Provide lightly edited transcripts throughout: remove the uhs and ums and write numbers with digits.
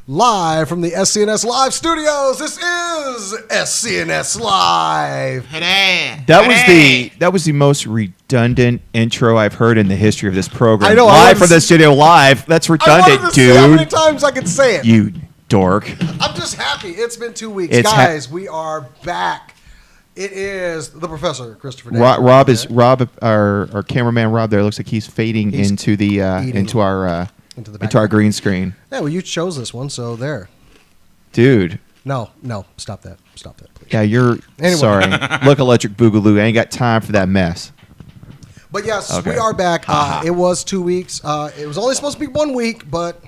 Live from the SCNS Live Studios, this is SCNS Live. That was the most redundant intro I've heard in the history of this program. I know. Live from the studio live. That's redundant, I wanted to dude. see how many times I could say it. You dork. I'm just happy. It's been 2 weeks. Guys, we are back. It is the Professor, Christopher Davis. Rob, our cameraman Rob there looks like he's fading into our green screen. Yeah, well, you chose this one, so there. Dude. No, stop that, please. Yeah, you're sorry. Look, Electric Boogaloo, I ain't got time for that mess. But yes, We are back. It was 2 weeks. It was only supposed to be 1 week, but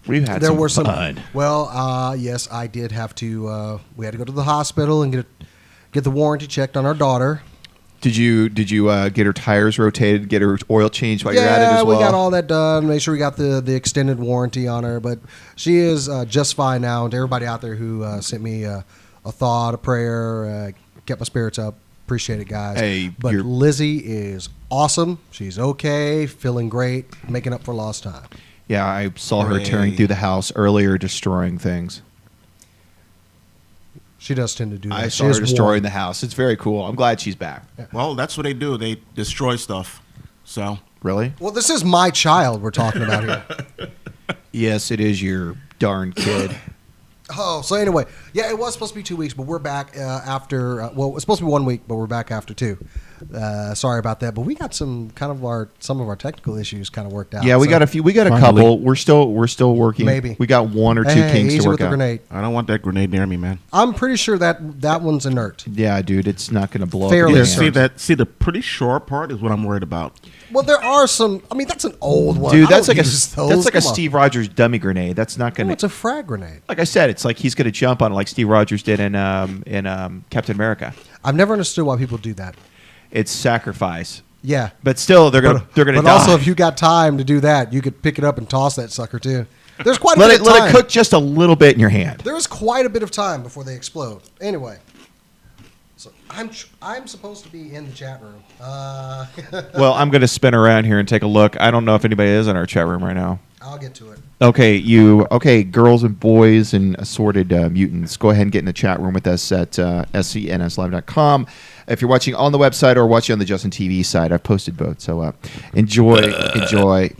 we've had some fun. Well, yes, I did have to. We had to go to the hospital and get the warranty checked on our daughter. Did you get her tires rotated, get her oil changed while you're at it as well? Yeah, we got all that done. Make sure we got the extended warranty on her. But she is just fine now. And to everybody out there who sent me a thought, a prayer, kept my spirits up. Appreciate it, guys. Hey, but Lizzie is awesome. She's okay, feeling great, making up for lost time. Yeah, I saw her tearing through the house earlier, destroying things. She does tend to do that. I saw her destroying the house. It's very cool. I'm glad she's back. Yeah. Well, that's what they do. They destroy stuff. So really? Well, this is my child we're talking about here. Yes, it is your darn kid. Oh, so anyway, yeah, it was supposed to be 2 weeks, but we're back after. Well, it was supposed to be 1 week, but we're back after two. Sorry about that, but we got some of our technical issues kind of worked out. Yeah, we got a few. We got a couple. We're still working. Maybe we got one or two kinks to work out. Grenade. I don't want that grenade near me, man. I'm pretty sure that one's inert. Yeah, dude, it's not going to blow Fairly up. See the pretty short part is what I'm worried about. Well, there are some. I mean, that's an old one. Dude, that's like a Steve Rogers dummy grenade. That's not going to. No, it's a frag grenade. Like I said, it's like he's going to jump on it like Steve Rogers did in Captain America. I've never understood why people do that. It's sacrifice. Yeah, but still, they're gonna die. But also, if you got time to do that, you could pick it up and toss that sucker too. There's quite a bit of time. Let it cook just a little bit in your hand. There is quite a bit of time before they explode. Anyway, so I'm supposed to be in the chat room. Well, I'm gonna spin around here and take a look. I don't know if anybody is in our chat room right now. I'll get to it. Okay, girls and boys and assorted mutants. Go ahead and get in the chat room with us at scnslive.com. If you're watching on the website or watching on the Justin TV side, I've posted both. So enjoy.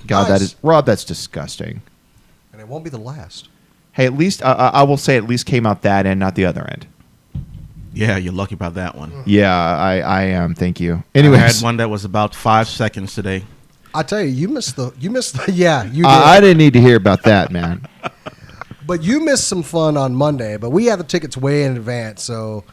God, nice. Rob, that's disgusting. And it won't be the last. Hey, at least I will say at least came out that end, not the other end. Yeah, you're lucky about that one. Yeah, I am. Thank you. Anyways, I had one that was about 5 seconds today. I tell you, you missed the. Yeah, you did. I didn't need to hear about that, man. But you missed some fun on Monday. But we had the tickets way in advance, so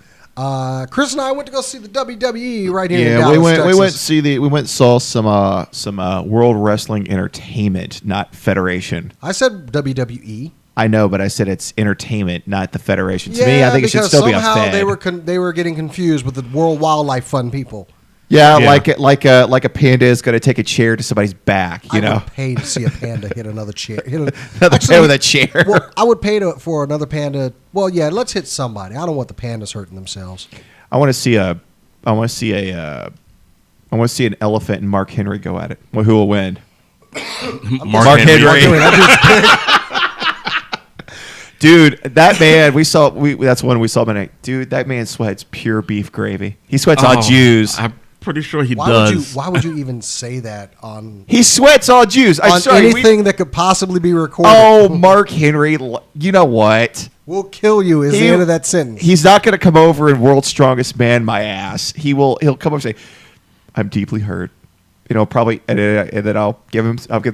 Chris and I went to go see the WWE right here in Dallas, Texas. we went and saw some World Wrestling Entertainment, not Federation. I said WWE. I know, but I said it's entertainment, not the Federation. To me, I think it should still be a Fed. Somehow they were getting confused with the World Wildlife Fund people. Yeah, like a panda is going to take a chair to somebody's back. I would pay to see a panda hit another chair. Another panda with a chair. Well, I would pay for another panda. Well, yeah, let's hit somebody. I don't want the pandas hurting themselves. I want to see an elephant and Mark Henry go at it. Well, who will win? Mark Henry. Dude, that man, that's one we saw tonight. Dude, that man sweats pure beef gravy. He sweats all Jews. I'm pretty sure he does. Why would you even say that on... He sweats all Jews. Anything that could possibly be recorded. Oh, Mark Henry, you know what? We'll kill you is the end of that sentence. He's not going to come over and World's Strongest Man my ass. He'll come over and say, I'm deeply hurt. Probably, and then I'll give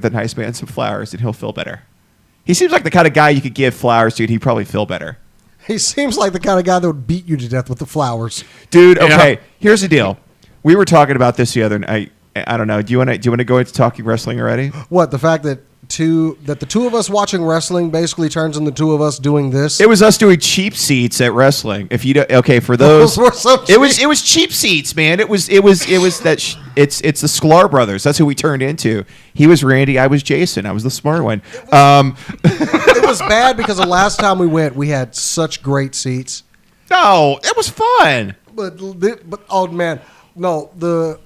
the nice man some flowers and he'll feel better. He seems like the kind of guy you could give flowers to, and he'd probably feel better. He seems like the kind of guy that would beat you to death with the flowers. Dude, okay, Here's the deal. We were talking about this the other night. I don't know. Do you want to go into talking wrestling already? What, the fact that the two of us watching wrestling basically turns into the two of us doing this? It was us doing cheap seats at wrestling. If you for those were so cheap. it was cheap seats, man. It's the Sklar brothers. That's who we turned into. He was Randy, I was Jason. I was the smart one. It was bad because the last time we went, we had such great seats. No, it was fun. But oh man, no, the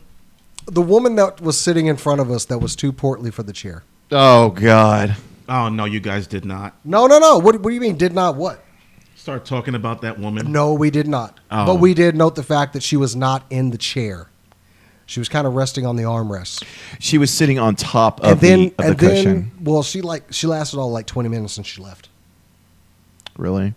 woman that was sitting in front of us that was too portly for the chair. Oh God. Oh no, you guys did not No. What do you mean? Did not what? start talking about that woman. No, we did not. Oh. But we did note the fact that she was not in the chair. She was kind of resting on the armrest. She was sitting on top of the cushion. Well, she lasted all like 20 minutes and she left. Really?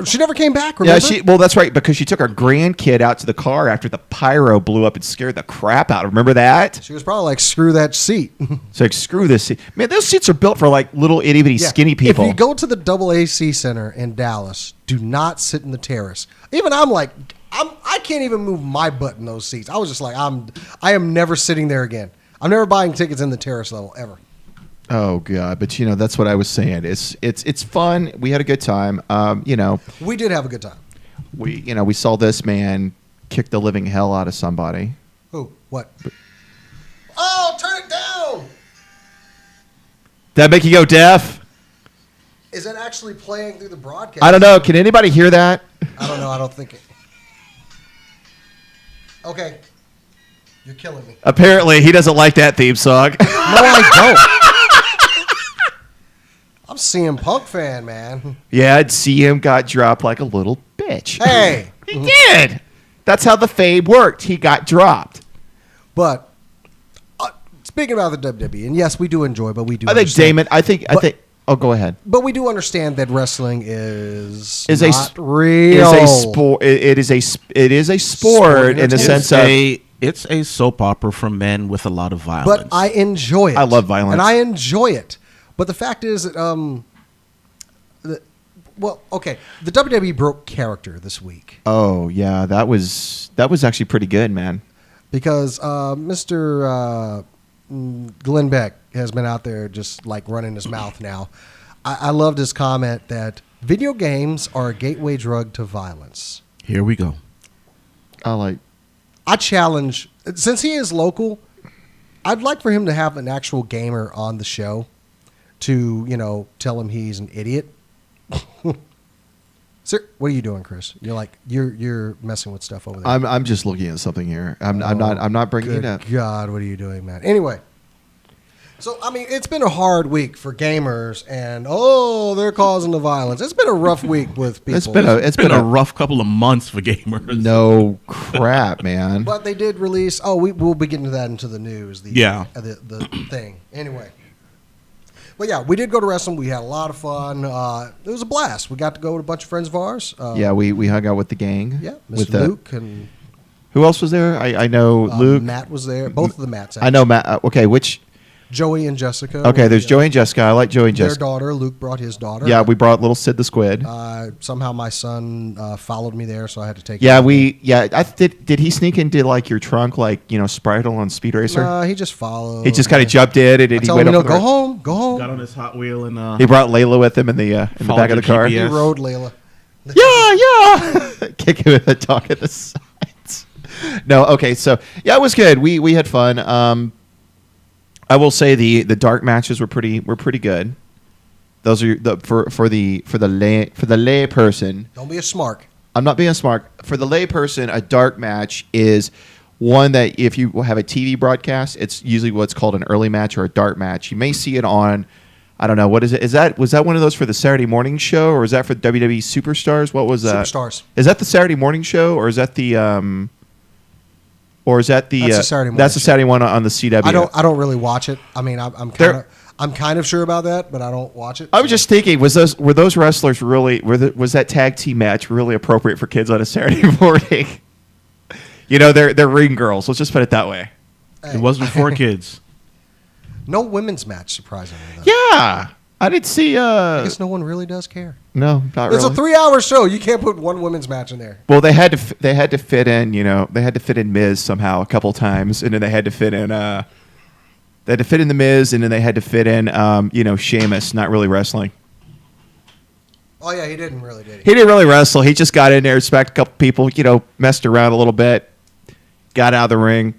She never came back. Remember? Yeah, well, that's right, because she took her grandkid out to the car after the pyro blew up and scared the crap out. Remember that? She was probably like, screw that seat. So like, screw this seat. Man, those seats are built for like little itty bitty Yeah. skinny people. If you go to the AAC Center in Dallas, do not sit in the terrace. Even I'm like, I can't even move my butt in those seats. I was just like, I am never sitting there again. I'm never buying tickets in the terrace level ever. Oh God! But that's what I was saying. It's fun. We had a good time. We did have a good time. We saw this man kick the living hell out of somebody. Who? What? Oh, turn it down! Did that make you go deaf? Is that actually playing through the broadcast? I don't know. Can anybody hear that? I don't know. I don't think it. Okay. You're killing me. Apparently, he doesn't like that theme song. No, I don't. I'm CM Punk fan, man. Yeah, CM got dropped like a little bitch. Hey. He did. That's how the fade worked. He got dropped. But speaking about the WWE, and yes, we do enjoy, but we do. I think Damon. I think. Oh, go ahead. But we do understand that wrestling is Is not a real. Is a sport. It is a sport in the sense of. It's a soap opera for men with a lot of violence. But I enjoy it. I love violence, and I enjoy it. But the fact is that the WWE broke character this week Oh yeah, that was actually pretty good, man. because Mr. Glenn Beck has been out there just like running his mouth now. I loved his comment that video games are a gateway drug to violence. Here we go. I challenge, since he is local, I'd like for him to have an actual gamer on the show to, tell him he's an idiot. Sir, what are you doing, Chris? You're messing with stuff over there. I'm just looking at something here. I'm not bringing it up. God, what are you doing, man? Anyway, so I mean, it's been a hard week for gamers, and they're causing the violence. It's been a rough week with people. It's been a rough couple of months for gamers. No crap, man. But they did release. We'll be getting to that into the news. The thing. Anyway. But yeah, we did go to wrestling. We had a lot of fun. It was a blast. We got to go with a bunch of friends of ours. We hung out with the gang. Yeah, with Mr. Luke and who else was there? I know Luke. Matt was there. Both of the Matts. I know Matt. Okay, which? Joey and Jessica. Okay, there's Joey and Jessica. I like Joey and their Jessica. daughter. Luke brought his daughter. Yeah, we brought little Sid the Squid. Somehow my son followed me there, so I had to take. Yeah, did he sneak into like your trunk, like Sprite on Speed Racer? No, he just followed. He just kind of jumped in, and he told went him, up. go home. Got on his Hot Wheel and he brought Layla with him in the back of the car. GPS. He rode Layla. Yeah. Kicking with the dog at the sides. No, okay, so yeah, it was good. We had fun. I will say the dark matches were pretty good. Those are for the lay person. Don't be a smart. I'm not being smart. For the lay person, a dark match is one that if you have a TV broadcast, it's usually what's called an early match or a dark match. You may see it on, I don't know, what is it? Was that one of those for the Saturday morning show, or is that for WWE Superstars? What was that? Superstars. Is that the Saturday morning show, or is that the That's the Saturday morning. That's the Saturday one on the CW. I don't really watch it. I mean, I'm kind of sure about that, but I don't watch it. I was just thinking, were those wrestlers really? Was that tag team match really appropriate for kids on a Saturday morning? They're ring girls. Let's just put it that way. It wasn't for kids. No women's match, surprisingly. Though. Yeah, I didn't see. I guess no one really does care. No, not really. It's a 3-hour show. You can't put one women's match in there. Well, they had to fit in. They had to fit in Miz somehow a couple times, and then they had to fit in. They had to fit in the Miz, and then they had to fit in. Sheamus, not really wrestling. Oh yeah, he didn't really, did he? He didn't really wrestle. He just got in there, smacked a couple people, messed around a little bit, got out of the ring.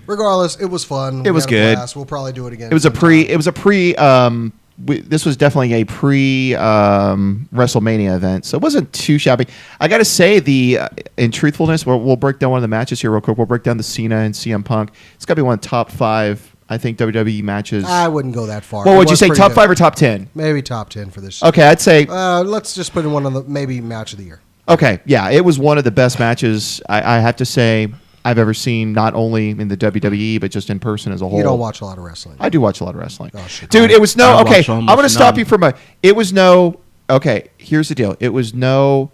Regardless, it was fun. It was good. We'll probably do it again. This was definitely a WrestleMania event, so it wasn't too shabby. I got to say, in truthfulness, we'll break down one of the matches here real quick. We'll break down the Cena and CM Punk. It's got to be one of the top 5 I think WWE matches. I wouldn't go that far. What It would you was say? pretty Top good. 5 or top 10? Maybe top 10 for this. Okay, I'd say. Let's just put in one of the maybe match of the year. Okay, yeah, it was one of the best matches I have to say I've ever seen, not only in the WWE but just in person as a whole. You don't watch a lot of wrestling. I do watch a lot of wrestling. Oh, shit. Dude, it was no. I Okay, watch I'm almost going to stop none. you from a. It was no. Okay, here's the deal. It was no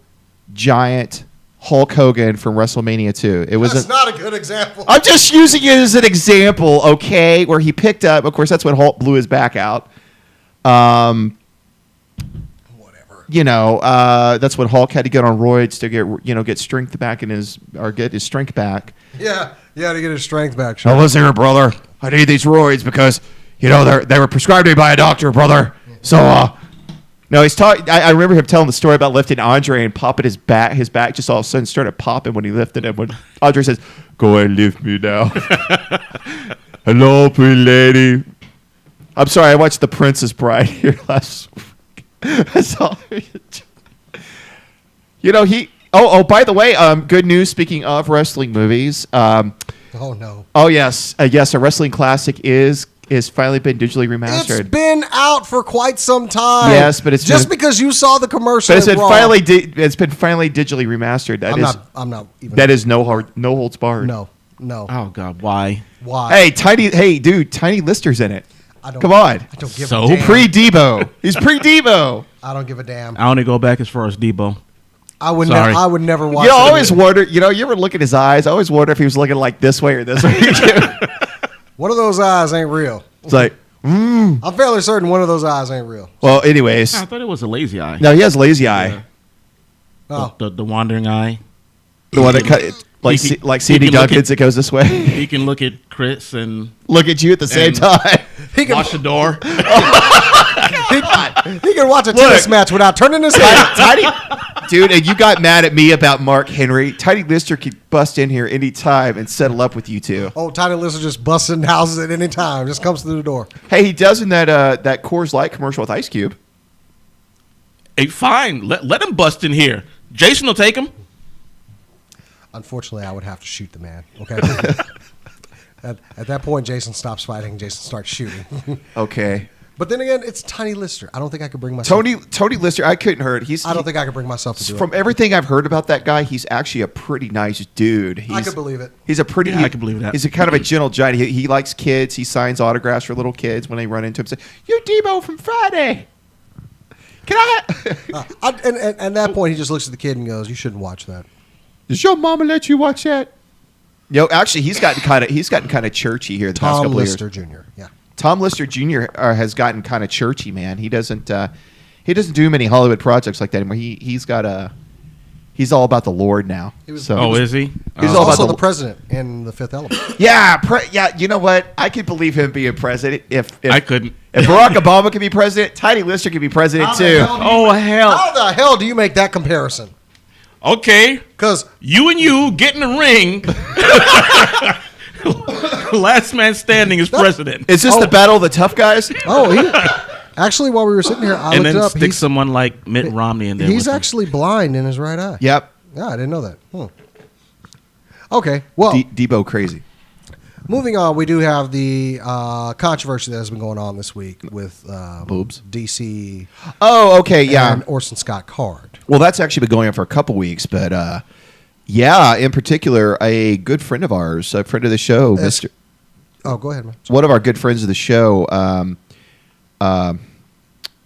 giant Hulk Hogan from WrestleMania 2. It was. That's not a good example. I'm just using it as an example, okay? Where he picked up. Of course, that's when Hulk blew his back out. Whatever. You know, that's when Hulk had to get on roids to get strength back in his get his strength back. Yeah, to get his strength back. Now listen here, brother. I need these roids because they were prescribed to me by a doctor, brother. So no, he's talking. I remember him telling the story about lifting Andre and popping his back. His back just all of a sudden started popping when he lifted him. When Andre says, "Go ahead and lift me now." Hello, pretty lady. I'm sorry, I watched The Princess Bride here last week. That's all. He. Oh, by the way, good news. Speaking of wrestling movies, Oh no. oh yes, a wrestling classic is finally been digitally remastered. It's been out for quite some time. Yes, but it's just been- because you saw the commercial. But it's at been Raw. it's been finally digitally remastered. I'm not even. That is no holds barred. No. Oh God, why? Why? Hey, dude, Tiny Lister's in it. I don't, Come on. I don't give So a damn. Pre-Debo. He's pre-Debo. I don't give a damn. I only go back as far as Debo. I would Sorry. never. I would never watch. You it. always wonder, you ever look at his eyes, I always wonder if he was looking like this way or this way. One of those eyes ain't real. It's like, I'm fairly certain one of those eyes ain't real. well, anyways. I thought it was a lazy eye. No, he has lazy eye. Oh, The wandering eye. The one that cut, like he can- like he CD can look Duncan's, it goes this way. He can look at Chris and Look at you at the same And- time. he can watch the door. he can watch a tennis match without turning his head. Tiny, dude, and you got mad at me about Mark Henry. Tiny Lister could bust in here anytime and settle up with you two. Oh, Tiny Lister just busting houses at any time. Just comes through the door. Hey, he does in that Coors Light commercial with Ice Cube. Hey, fine. Let him bust in here. Jason will take him. Unfortunately, I would have to shoot the man. Okay. At that point, Jason stops fighting. Jason starts shooting. Okay. But then again, it's Tiny Lister. I don't think I could bring myself. Tony Lister, I couldn't hurt. I don't think I could bring myself to do From it. everything I've heard about that guy, he's actually a pretty nice dude. I could believe it. He's a pretty. Yeah, I could believe that. He's a kind of a gentle giant. He likes kids. He signs autographs for little kids when they run into him. Say, "You're Debo from Friday. Can I?" And at that point, he just looks at the kid and goes, "You shouldn't watch that." Does your mama let you watch that? Actually, he's gotten kind of churchy here the past Tom couple Lister of years. Jr. Yeah. Tom Lister Jr. Has gotten kind of churchy, man. He doesn't do many Hollywood projects like that anymore. He's all about the Lord now. was- Oh, is he? He's He's all about also the- the president in The Fifth Element. Yeah, you know what? I could believe him being president if I couldn't. If Barack Obama could be president, Tiny Lister could be president too. Oh hell. How the hell do you make that comparison? Okay. Because You and you get in the ring. Last man standing is president. Is this the battle of the tough guys? actually, while we were sitting here, I And looked then it up. stick someone like Mitt Romney in there. He's with him. actually blind in his right eye. Yep. Yeah, I didn't know that. Okay, well, Debo crazy. moving on, we do have the controversy that has been going on this week with Boobs. DC Oh, okay, yeah. and Orson Scott Card. Well, that's actually been going on for a couple weeks, but yeah, in particular, a good friend of ours, a friend of the show, Yes. Mr. Oh, go ahead, man. One of our good friends of the show,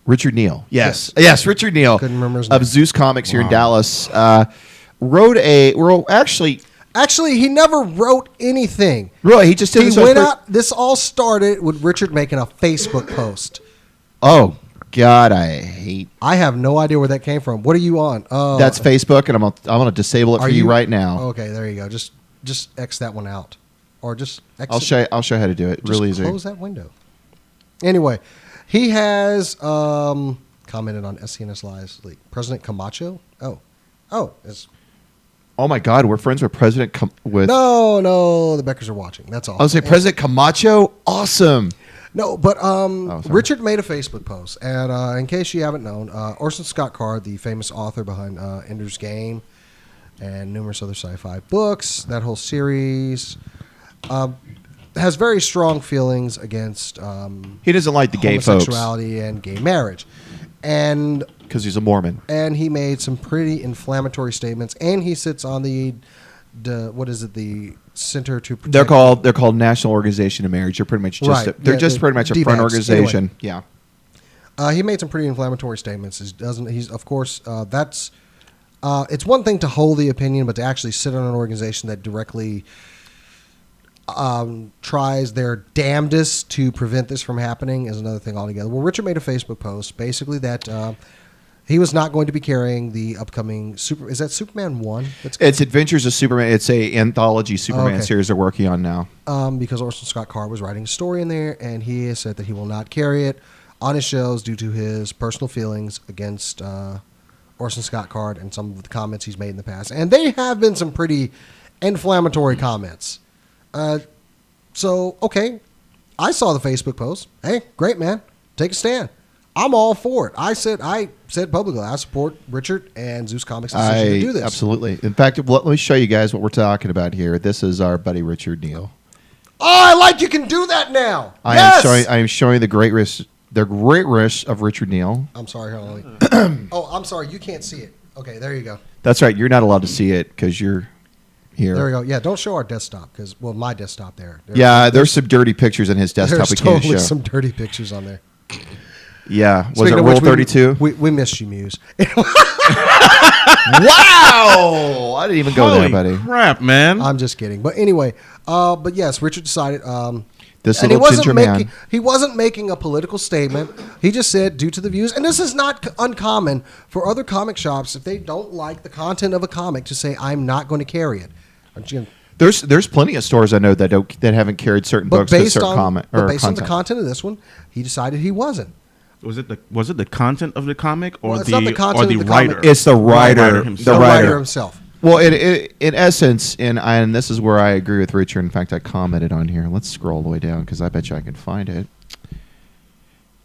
Richard Neal. Yes, Richard Neal Couldn't remember his of name. Zeus Comics here in Dallas. Actually, he never wrote anything. Really, he just did He this went for- out. This all started with Richard making a Facebook post. Oh God, I hate. I have no idea where that came from. What are you on? Oh, That's Facebook, and I'm gonna disable it for you right now. Okay, there you go. Just X that one out, or just X I'll show you how to do it. Just Really easy. close that window. Anyway, he has commented on SCNS Live's leak. President Camacho. It's Oh my God, we're friends with President with. no. The Beckers are watching. That's all. I was say President Camacho. Awesome. No, but sorry. Richard made a Facebook post, and in case you haven't known, Orson Scott Card, the famous author behind Ender's Game and numerous other sci-fi books, that whole series, has very strong feelings against He doesn't like the gay folks homosexuality and gay marriage, and because he's a Mormon. And he made some pretty inflammatory statements. And he sits on the what is it? The Center to Protect. They're called National Organization of Marriage. They're pretty much just pretty much a front organization. Anyway. Yeah. He made some pretty inflammatory statements. He's of course that's it's one thing to hold the opinion, but to actually sit on an organization that directly tries their damnedest to prevent this from happening is another thing altogether. Well, Richard made a Facebook post basically that he was not going to be carrying the upcoming Is that Superman 1? It's Adventures of Superman. It's a anthology Superman series they're working on now. Because Orson Scott Card was writing a story in there, and he has said that he will not carry it on his shows due to his personal feelings against Orson Scott Card and some of the comments he's made in the past. And they have been some pretty inflammatory comments. So, okay, I saw the Facebook post. Hey, great, man. Take a stand. I'm all for it. I said publicly, I support Richard and Zeus Comics' decision to do this. Absolutely. In fact, let me show you guys what we're talking about here. This is our buddy Richard Neal. Oh, I like you can do that now. I am showing the great risks of Richard Neal. I'm sorry, Holly. Oh, I'm sorry. You can't see it. Okay, there you go. That's right. You're not allowed to see it because you're here. There we go. Yeah, don't show our desktop my desktop there. There's some dirty pictures on his desktop. There's totally some dirty pictures on there. Yeah. Was it Roll 32? We missed you, Muse. Wow! I didn't even go there, buddy. Crap, man. I'm just kidding. But anyway, but yes, Richard decided. This little ginger man. He wasn't making a political statement. He just said, due to the views, and this is not uncommon for other comic shops, if they don't like the content of a comic, to say, I'm not going to carry it. There's plenty of stores I know that haven't carried certain books with certain comment. But based on the content of this one, he decided he wasn't. Was it the content of the comic or it's not the content or the of the writer? comic. It's the writer himself. The writer himself. Well, in essence, and this is where I agree with Richard. In fact, I commented on here. Let's scroll all the way down because I bet you I can find it.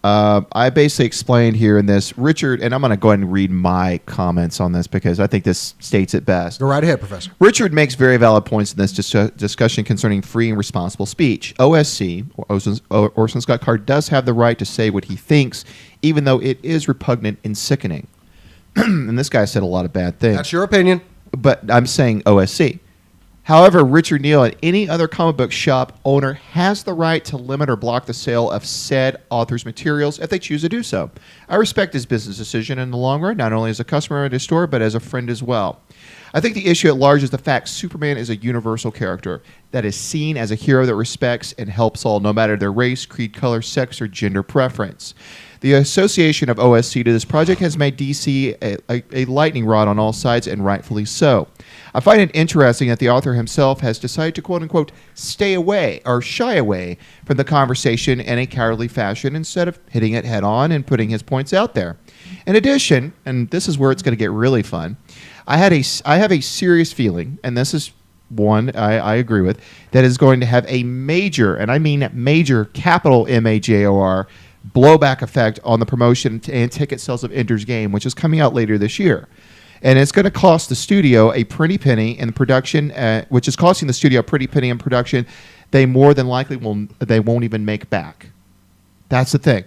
I basically explained here in this, Richard, and I'm going to go ahead and read my comments on this because I think this states it best. Go right ahead, Professor. Richard makes very valid points in this discussion concerning free and responsible speech. OSC, Orson Scott Card, does have the right to say what he thinks, even though it is repugnant and sickening. And this guy said a lot of bad things. That's your opinion. But I'm saying OSC. However, Richard Neal and any other comic book shop owner has the right to limit or block the sale of said author's materials if they choose to do so. I respect his business decision in the long run, not only as a customer at his store, but as a friend as well. I think the issue at large is the fact Superman is a universal character that is seen as a hero that respects and helps all, no matter their race, creed, color, sex, or gender preference. The association of OSC to this project has made DC a lightning rod on all sides, and rightfully so. I find it interesting that the author himself has decided to quote-unquote stay away or shy away from the conversation in a cowardly fashion instead of hitting it head on and putting his points out there. In addition, and this is where it's going to get really fun, I have a serious feeling, and this is one I agree with, that is going to have a major, and I mean major, capital MAJOR, blowback effect on the promotion and ticket sales of Ender's Game, which is coming out later this year. And it's going to cost the studio a pretty penny in production, which is costing the studio a pretty penny in production. They more than likely won't even make back. That's the thing.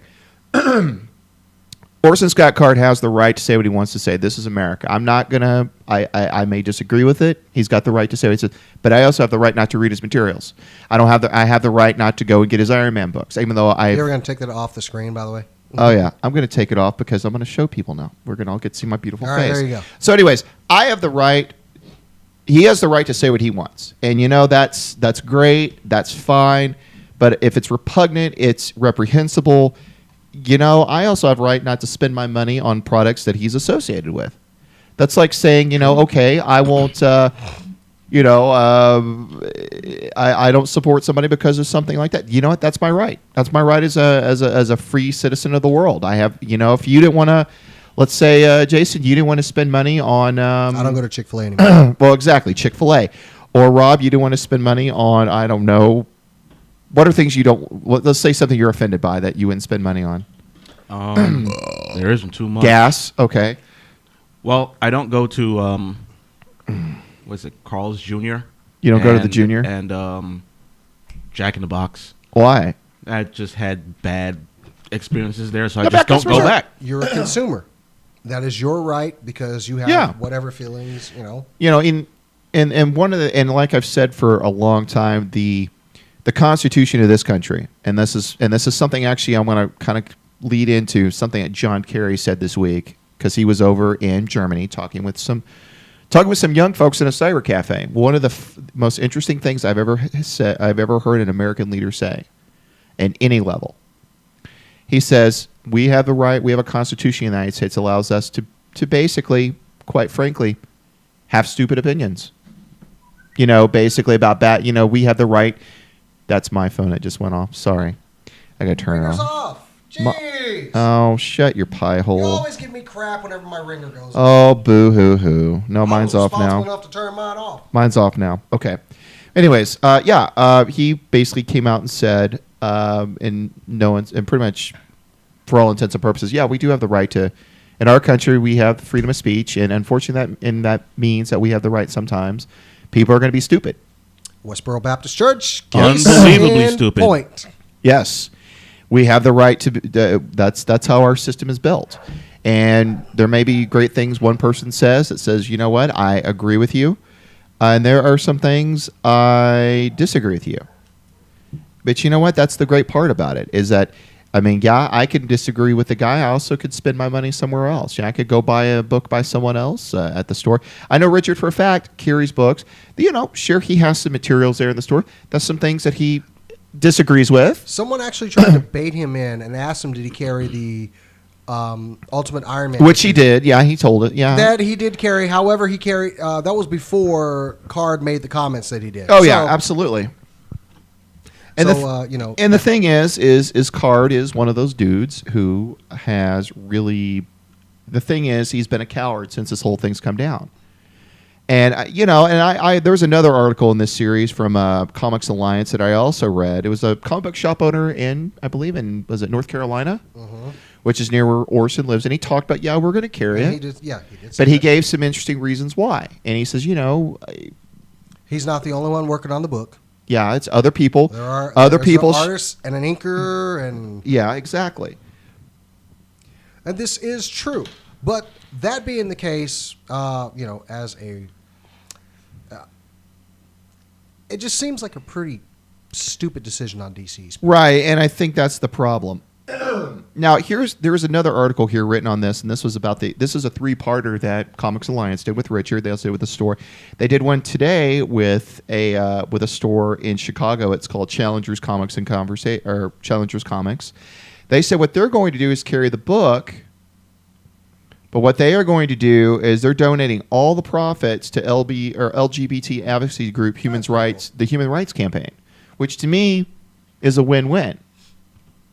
Orson Scott Card has the right to say what he wants to say. This is America. I'm not going to, I may disagree with it. He's got the right to say what he says, but I also have the right not to read his materials. I have the right not to go and get his Iron Man books, even though I... You're going to take that off the screen, by the way? Oh, yeah. I'm going to take it off because I'm going to show people now. We're going to all get to see my beautiful face. All right, there you go. So anyways, I have the right... He has the right to say what he wants. And, that's great. That's fine. But if it's repugnant, it's reprehensible... I also have a right not to spend my money on products that he's associated with. That's like saying, okay, I won't, I don't support somebody because of something like that. You know what? That's my right. That's my right as a free citizen of the world. I have, if you didn't want to, let's say, Jason, you didn't want to spend money on. I don't go to Chick-fil-A anymore. Well, exactly, Chick-fil-A, or Rob, you didn't want to spend money on. I don't know. What are things you don't... Let's say something you're offended by that you wouldn't spend money on. There isn't too much. Gas, okay. Well, I don't go to, what's it, Carl's Jr.? You don't go to the Junior? And Jack in the Box. Why? I just had bad experiences there, so I Go just back, don't go back. You're a consumer. That is your right because you have Yeah. whatever feelings, you know. You know, in one of the, and like I've said for a long time, the Constitution of this country, and this is something actually I want to kind of lead into something that John Kerry said this week, because he was over in Germany talking with some young folks in a cyber cafe. One of the most interesting things I've ever heard an American leader say, at any level. He says, we have the right, we have a Constitution in the United States that allows us to basically, quite frankly, have stupid opinions. You know, basically about that. You know, we have the right. That's my phone that just went off. Sorry. I got to turn it Ringer's off. off. Jeez. Oh, shut your pie You hole. always give me crap whenever my ringer goes. Oh, boo hoo hoo. No, mine's off now. Enough to turn mine off. Mine's off now. Okay. Anyways, he basically came out and said, and pretty much for all intents and purposes, yeah, we do have the right to, in our country, we have freedom of speech, and unfortunately that means that we have the right sometimes. People are going to be stupid. Westboro Baptist Church. Unbelievably stupid. Point. Yes. We have the right to, that's how our system is built. And there may be great things one person says that says, you know what, I agree with you. And there are some things I disagree with you. But you know what? That's the great part about it is that, I mean, yeah, I can disagree with the guy. I also could spend my money somewhere else. Yeah, I could go buy a book by someone else at the store. I know Richard for a fact carries books. You know, sure, he has some materials there in the store. That's some things that he disagrees with. Someone actually tried to bait him in and asked him, did he carry the Ultimate Iron Man? Which he did. Yeah, he told it. Yeah. That he did carry. However, he carried. That was before Card made the comments that he did. Oh, yeah, absolutely. And and the thing is Card is one of those dudes who has really. The thing is, he's been a coward since this whole thing's come down. And I there was another article in this series from Comics Alliance that I also read. It was a comic book shop owner was it North Carolina, which is near where Orson lives, and he talked about we're going to carry it. He did but he gave some interesting reasons why, and he says he's not the only one working on the book. Yeah, it's other people. There are other people, artists and an inker, and yeah, exactly. And this is true. But that being the case, as a, it just seems like a pretty stupid decision on DC's part. Right, and I think that's the problem. Now, there's another article here written on this, and this was about this is a 3-parter that Comics Alliance did with Richard. They also did with the store. They did one today with a store in Chicago. It's called Challengers Comics or Challengers Comics. They said what they're going to do is carry the book, but what they are going to do is they're donating all the profits to LGBT advocacy group the Human Rights Campaign, which to me is a win-win.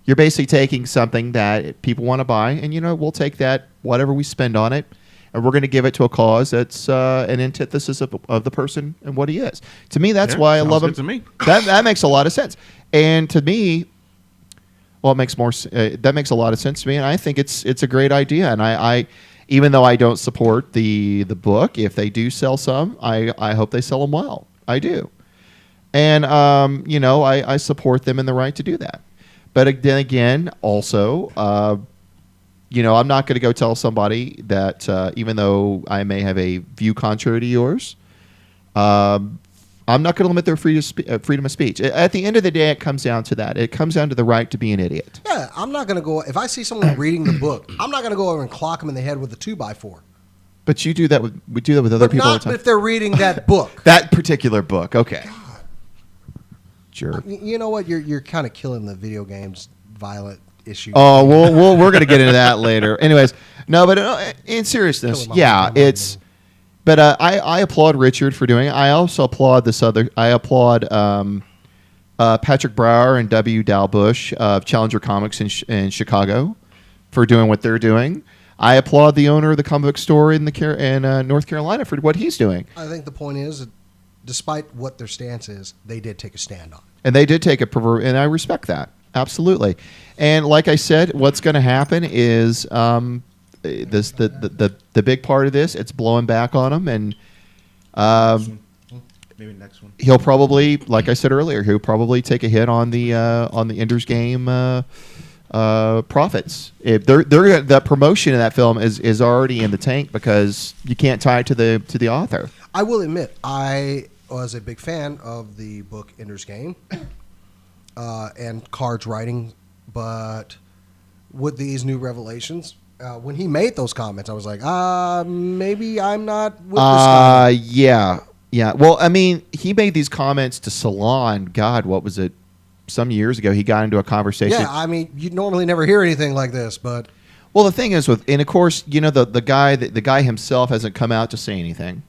You're basically taking something that people want to buy, and we'll take that, whatever we spend on it, and we're going to give it to a cause that's an antithesis of the person and what he is. To me, that's why I love him. To me. That makes a lot of sense. And to me, well, it makes that makes a lot of sense to me, and I think it's a great idea. And I even though I don't support the book, if they do sell some, I hope they sell them well. I do, and I support them in the right to do that. But then again, also, I'm not going to go tell somebody that even though I may have a view contrary to yours, I'm not going to limit their freedom of speech. At the end of the day, it comes down to that. It comes down to the right to be an idiot. Yeah, I'm not going to go. If I see someone reading the book, I'm not going to go over and clock them in the head with a 2x4. But you do that we do that with other people all the time. Not if they're reading that book. That particular book. Okay. God. Jerk. You know what? You're kind of killing the video games violent issue. Oh, we're going to get into that later. Anyways, no, but in seriousness, yeah, it's. But I applaud Richard for doing it. I also applaud Patrick Brower and W. Dow Bush of Challenger Comics in Chicago for doing what they're doing. I applaud the owner of the comic book store in North Carolina for what he's doing. I think the point is that despite what their stance is, they did take a stand on it. And they did take and I respect that. Absolutely. And like I said, what's going to happen is the big part of this, it's blowing back on them. And maybe next one. He'll probably, like I said earlier, he'll probably take a hit on the Ender's Game profits. If that promotion of that film is already in the tank because you can't tie it to the author. I will admit, I was a big fan of the book Ender's Game and Card's writing, but with these new revelations, when he made those comments, I was like, maybe I'm not with this guy. Yeah. Well, I mean, he made these comments to Salon. God, what was it? Some years ago, he got into a conversation. Yeah, I mean, you normally never hear anything like this, but well, the thing is and of course, you know, the guy himself hasn't come out to say anything.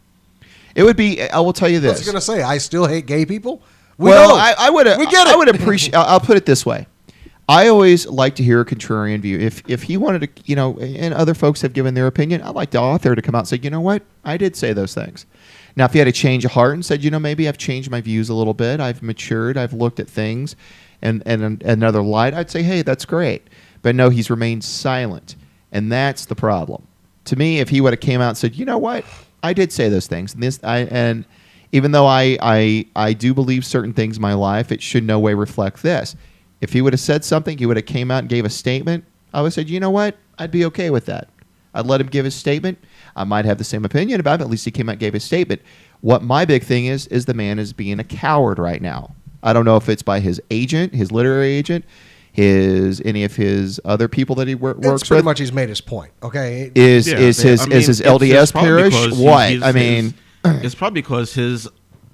It would be. I will tell you this. I was going to say, I still hate gay people. I would. We get it. I would appreciate. I'll put it this way. I always like to hear a contrarian view. If he wanted to, you know, and other folks have given their opinion, I'd like the author to come out and say, you know what, I did say those things. Now, if he had a change of heart and said, you know, maybe I've changed my views a little bit, I've matured, I've looked at things and another light, I'd say, hey, that's great. But no, he's remained silent, and that's the problem. To me, if he would have came out and said, you know what, I did say those things, and even though I do believe certain things in my life, it should no way reflect this. If he would have said something, he would have came out and gave a statement, I would have said, you know what, I'd be okay with that. I'd let him give his statement. I might have the same opinion about it, but at least he came out and gave his statement. What my big thing is the man is being a coward right now. I don't know if it's by his agent, his literary agent, any of his other people that he works with. Pretty much he's made his point, okay? Is his LDS parish? What? I mean... It's probably because his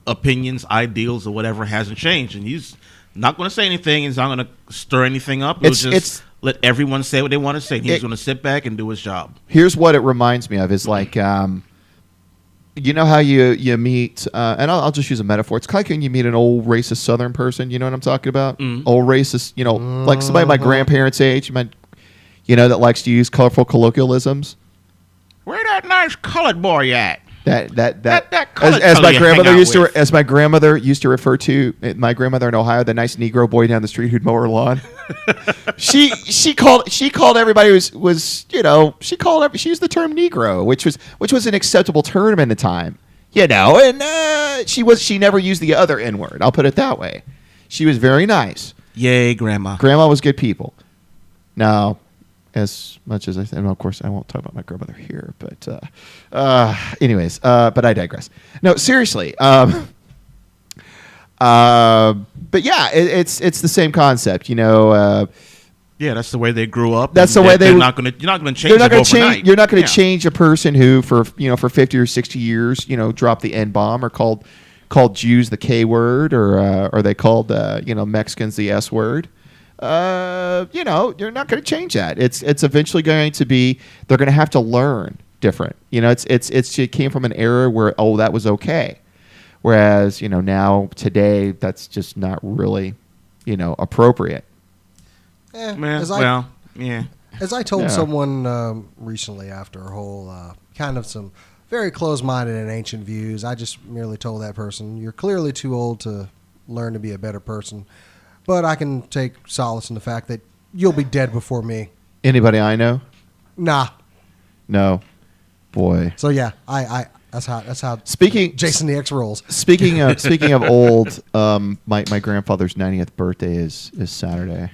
opinions, ideals, or whatever hasn't changed, and he's not going to say anything. He's not going to stir anything up. He'll just let everyone say what they want to say. He's going to sit back and do his job. Here's what it reminds me of: is like, you know how you meet, and I'll just use a metaphor. It's kind of like when you meet an old racist Southern person. You know what I'm talking about? Old racist, you know, like somebody my grandparents' age, you know, that likes to use colorful colloquialisms. Where that nice colored boy at? As my grandmother used to refer to my grandmother in Ohio, the nice Negro boy down the street who'd mow her lawn. she called everybody was you know, she used the term Negro, which was an acceptable term in the time, you know, and she never used the other N word. I'll put it that way. She was very nice. Yay, grandma. Grandma was good people. Now, as much as I think, of course, I won't talk about my grandmother here, but anyways, but I digress. No, seriously. But yeah, it's the same concept, you know. Yeah, that's the way they grew up. That's the way you're not going to change. You're not going to change. You're not going to change a person who, for 50 or 60 years, you know, dropped the N bomb or called Jews the K word, or they called Mexicans the S word. You know, you're not going to change that. It's eventually going to be, they're going to have to learn different. You know, it came from an era where, that was okay. Whereas, you know, now today, that's just not really, you know, appropriate. As I told someone recently after a whole kind of some very close-minded and ancient views, I just merely told that person, you're clearly too old to learn to be a better person. But I can take solace in the fact that you'll be dead before me. Anybody I know? Nah. No. Boy. So yeah, I that's how speaking Jason the X rolls. Speaking of old, my grandfather's 90th birthday is Saturday.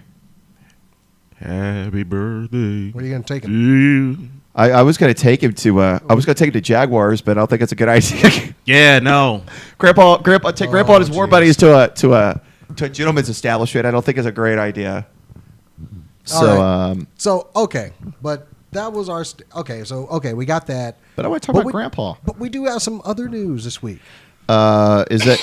Happy birthday. What are you gonna take him? I was gonna take him to Jaguars, but I don't think that's a good idea. Yeah, no. Grandpa and his war buddies to a gentleman's establishment. I don't think is a great idea. So okay, but that was our we got that. But I want to talk about Grandpa. But we do have some other news this week. Is that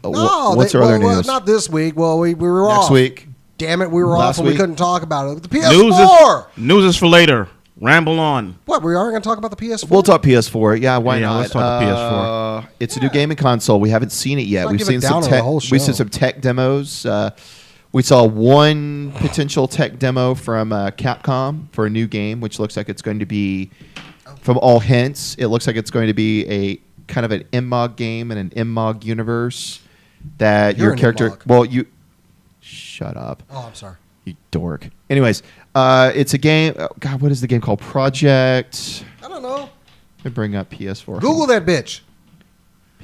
what's our other news? Not this week. Well, we were next off. Next week. Damn it, we were off and we couldn't talk about it. The PS4. News is for later. Ramble on. What? We are going to talk about the PS4? We'll talk PS4. Yeah, why not? Let's talk the PS4. It's a new gaming console. We haven't seen it yet. We've seen some tech demos. We saw one potential tech demo from Capcom for a new game, which looks like it's going to be, from all hints, it looks like it's going to be a kind of an MMOG game in an MMOG universe that your character. MMOG. Well, you shut up. Oh, I'm sorry. You dork. Anyways, it's a game. Oh, God, what is the game called? Project. I don't know. Let me bring up PS4. Google that bitch.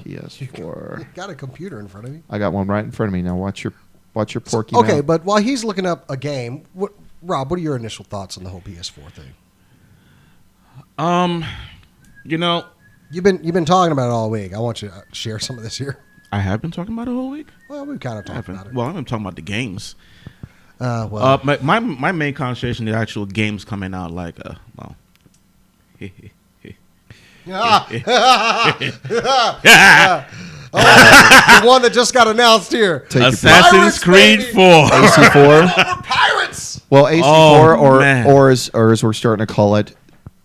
PS4. You got a computer in front of you. I got one right in front of me. Now watch your porky Okay, mouth. but while he's looking up a game, Rob, what are your initial thoughts on the whole PS4 thing? You know, You've been talking about it all week. I want you to share some of this here. I have been talking about it all week. Well, we've kind of talked about it. Well, I've been talking about the games. Well, My main concentration, the actual games coming out, like, well. the one that just got announced here. Assassin's Creed 4. AC4. We're pirates. Well, AC4 Oh, or as we're starting to call it,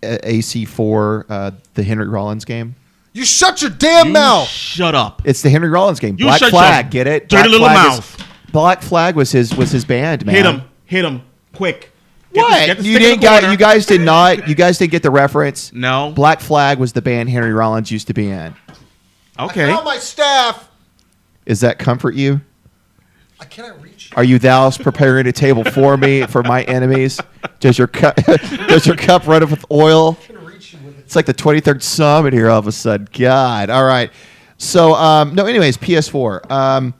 AC4, the Henry Rollins game. You shut your damn mouth. Shut up. It's the Henry Rollins game. You Black shut Flag, your get it? dirty Black little Flag mouth. Black Flag was his band, man. Hit him, quick. What? You guys didn't get the reference. No. Black Flag was the band Henry Rollins used to be in. Okay. I found my staff. Does that comfort you? I cannot reach. Are you thou preparing a table for me, for my enemies? Does your cup run with oil? I can reach you with it. It's like the 23rd Psalm in here all of a sudden. God. All right. So, anyways, PS4.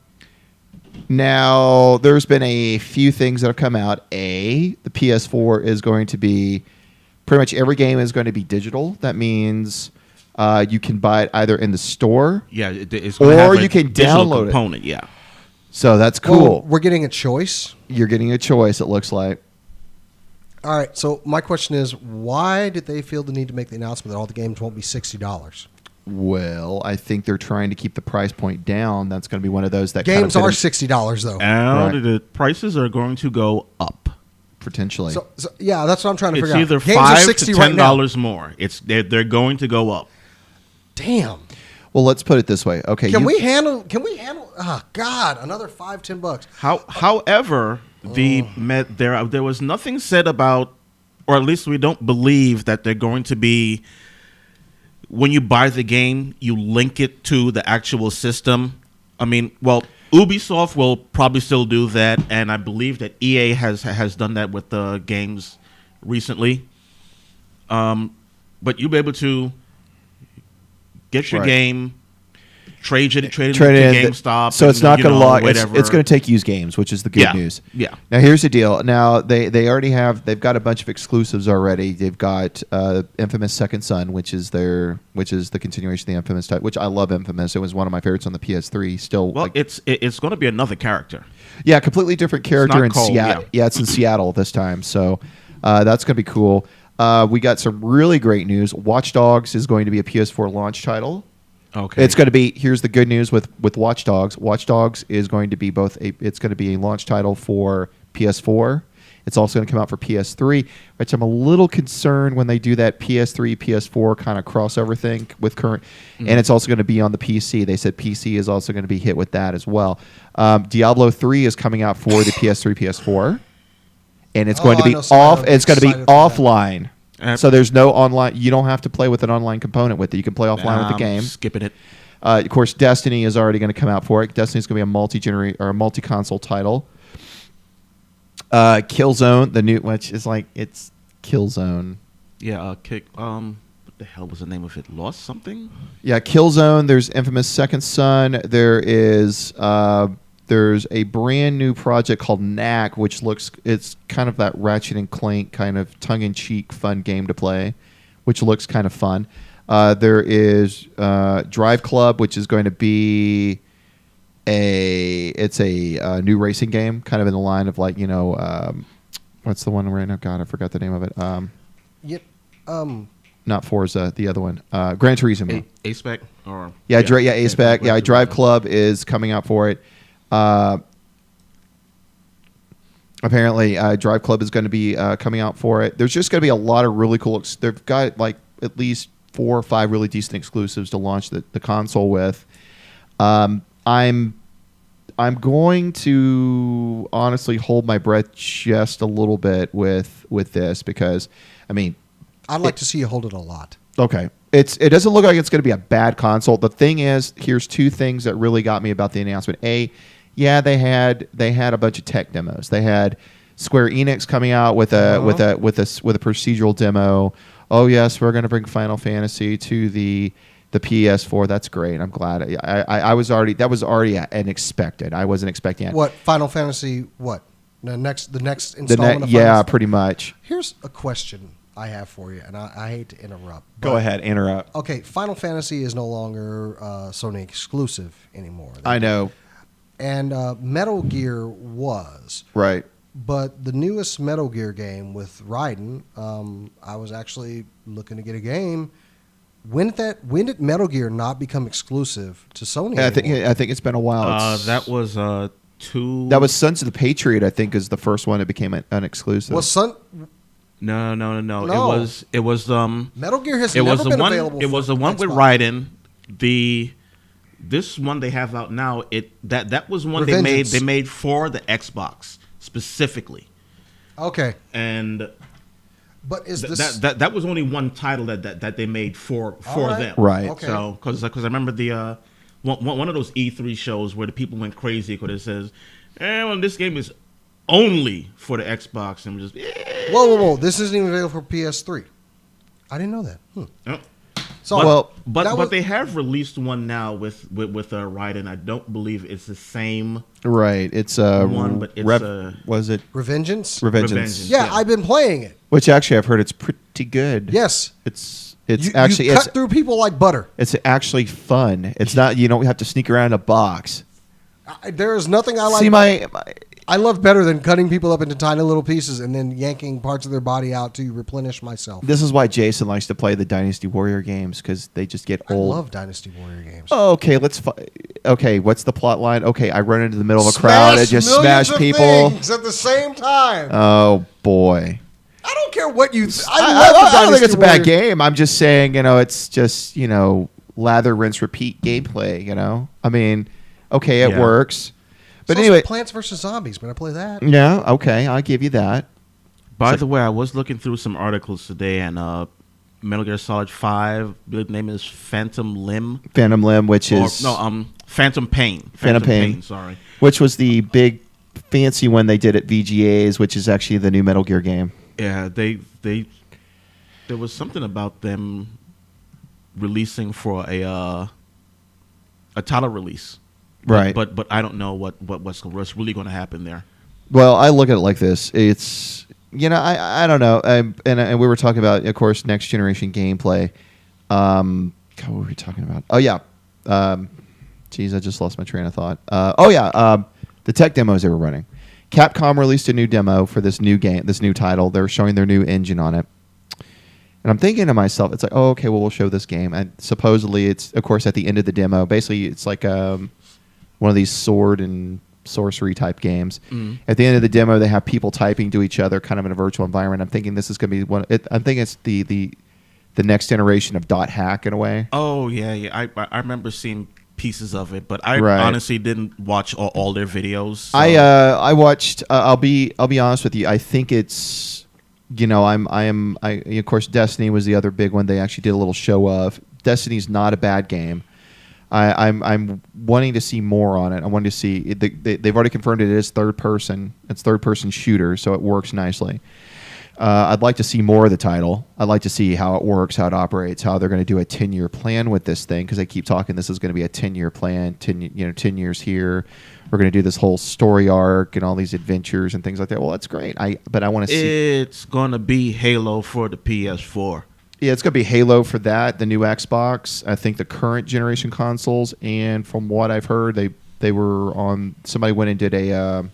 Now, there's been a few things that have come out. The PS4 is going to be, pretty much every game is going to be digital. That means you can buy it either in the store. Yeah, it's gonna have or a you can digital download component, yeah. So that's cool. Well, we're getting a choice. You're getting a choice, it looks like. All right. So my question is, why did they feel the need to make the announcement that all the games won't be $60? Well, I think they're trying to keep the price point down. That's going to be one of those that Games kind of are $60 though. And Right. the prices are going to go up. potentially. So yeah, that's what I'm trying to It's figure either out. Games are $5 $60 to right now. $10 more. They're going to go up. Damn. Well, let's put it this way. Okay, Can we handle? Oh God, another $5-10. However, there was nothing said about, or at least we don't believe that they're going to be. When you buy the game, you link it to the actual system. I mean, well, Ubisoft will probably still do that, and I believe that EA has done that with the games recently. But you'll be able to get your Right. game, trade it to in. GameStop. So it's not going to log. whatever. It's going to take used games, which is the good Yeah. news. Yeah. Now here's the deal. Now they already have. They've got a bunch of exclusives already. They've got Infamous Second Son, which is the continuation of the Infamous type. Which I love Infamous. It was one of my favorites on the PS3. Still, Well, it's going to be another character. yeah, completely different character not in called, Seattle. yeah. Yeah, it's in Seattle this time. So that's going to be cool. We got some really great news. Watch Dogs is going to be a PS4 launch title. Okay. It's going to be. Here's the good news with Watch Dogs. Watch Dogs is going to be it's going to be a launch title for PS4. It's also going to come out for PS3, which I'm a little concerned when they do that PS3, PS4 kind of crossover thing with current. And it's also going to be on the PC. They said PC is also going to be hit with that as well. Diablo 3 is coming out for the PS3, PS4, and it's going to be off. It's going to be offline. So there's no online. You don't have to play with an online component with it. You can play offline with the game. Skipping it. Of course, Destiny is already going to come out for it. Destiny is going to be a multi-console title. Killzone, the new, which is like it's Killzone. Yeah. What the hell was the name of it? Lost something? Yeah, Killzone. There's Infamous Second Son. There's a brand new project called Knack, which it's kind of that Ratchet and Clank kind of tongue-in-cheek fun game to play, which looks kind of fun. There is Drive Club, which is going to be a new racing game, kind of in the line of like, what's the one right now? God, I forgot the name of it. Not Forza, the other one. Gran Turismo. A-Spec? Or A-Spec. Yeah, Drive Club is coming out for it. Apparently, Drive Club is going to be coming out for it. There's just going to be a lot of really cool. They've got like at least 4 or 5 really decent exclusives to launch the console with. I'm going to honestly hold my breath just a little bit with this because, I mean, I'd like to see you hold it a lot. Okay. It doesn't look like it's going to be a bad console. The thing is, here's 2 things that really got me about the announcement. Yeah, they had a bunch of tech demos. They had Square Enix coming out with a procedural demo. Oh yes, we're going to bring Final Fantasy to the The PS4, that's great. I'm glad. I was already an expected. I wasn't expecting it. What Final Fantasy? What the next installment? Of yeah, pretty much. Here's a question I have for you, and I hate to interrupt. Go ahead, interrupt. Okay, Final Fantasy is no longer Sony exclusive anymore. I know. And Metal Gear was. Right. But the newest Metal Gear game with Raiden, I was actually looking to get a game. When did Metal Gear not become exclusive to Sony anymore? I think it's been a while. That was two. That was Sons of the Patriot. I think is the first one that became an exclusive. No. No. It was Metal Gear has never been available. It was the one with Raiden. This one they have out now. That was one Revengeance. they made for the Xbox specifically. Okay. And but is this that was only one title that they made for them. Right. Okay. So because I remember the one of those E3 shows where the people went crazy because it says, well, this game is only for the Xbox, and just whoa! This isn't even available for PS3. I didn't know that. Yep. So, but they have released one now with Raiden. I don't believe it's the same. Right. It's one, but it's was it Revengeance? Revengeance. Yeah, I've been playing it. Which actually I've heard it's pretty good. Yes. It's you actually cut through people like butter. It's actually fun. It's not, you don't have to sneak around a box. There is nothing I like. See, I love better than cutting people up into tiny little pieces and then yanking parts of their body out to replenish myself. This is why Jason likes to play the Dynasty Warrior games, because they just get old. I love Dynasty Warrior games. Oh, okay, okay, what's the plot line? Okay, I run into the middle of a crowd and just smash people things at the same time. Oh boy. I don't care what you. I don't think it's a bad game. I'm just saying, it's just lather, rinse, repeat gameplay. I mean, okay, it works. But anyway, Plants vs. Zombies. When I play that. Yeah, okay, I'll give you that. By the way, I was looking through some articles today, and Metal Gear Solid 5, the name is Phantom Limb. Phantom Limb, which is Phantom Pain. Phantom Pain. Sorry, which was the big fancy one they did at VGAs, which is actually the new Metal Gear game. Yeah, there was something about them releasing for a title release. Right, but I don't know what's really going to happen there. Well, I look at it like this: it's I don't know, and we were talking about, of course, next generation gameplay. God, what were we talking about? Oh yeah, geez, I just lost my train of thought. The tech demos they were running. Capcom released a new demo for this new game, this new title. They're showing their new engine on it. And I'm thinking to myself, it's like, oh, okay, well, we'll show this game. And supposedly it's, of course, at the end of the demo, basically it's like one of these sword and sorcery type games. Mm. At the end of the demo, they have people typing to each other kind of in a virtual environment. I'm thinking this is going to be I'm thinking it's the next generation of dot hack in a way. Oh, yeah. I remember seeing pieces of it, but I honestly didn't watch all their videos. So. I watched. I'll be honest with you. I think it's of course, Destiny was the other big one. They actually did a little show of. Destiny's not a bad game. I'm wanting to see more on it. I wanted to see. They've already confirmed it is third person. It's third person shooter, so it works nicely. I'd like to see more of the title. I'd like to see how it works, how it operates, how they're going to do a 10-year plan with this thing, because they keep talking this is going to be a 10-year plan, 10 years here. We're going to do this whole story arc and all these adventures and things like that. Well, that's great. But I want to see. It's going to be Halo for the PS4. Yeah, it's going to be Halo for that, the new Xbox. I think the current generation consoles, and from what I've heard, they were on. Somebody went and did a.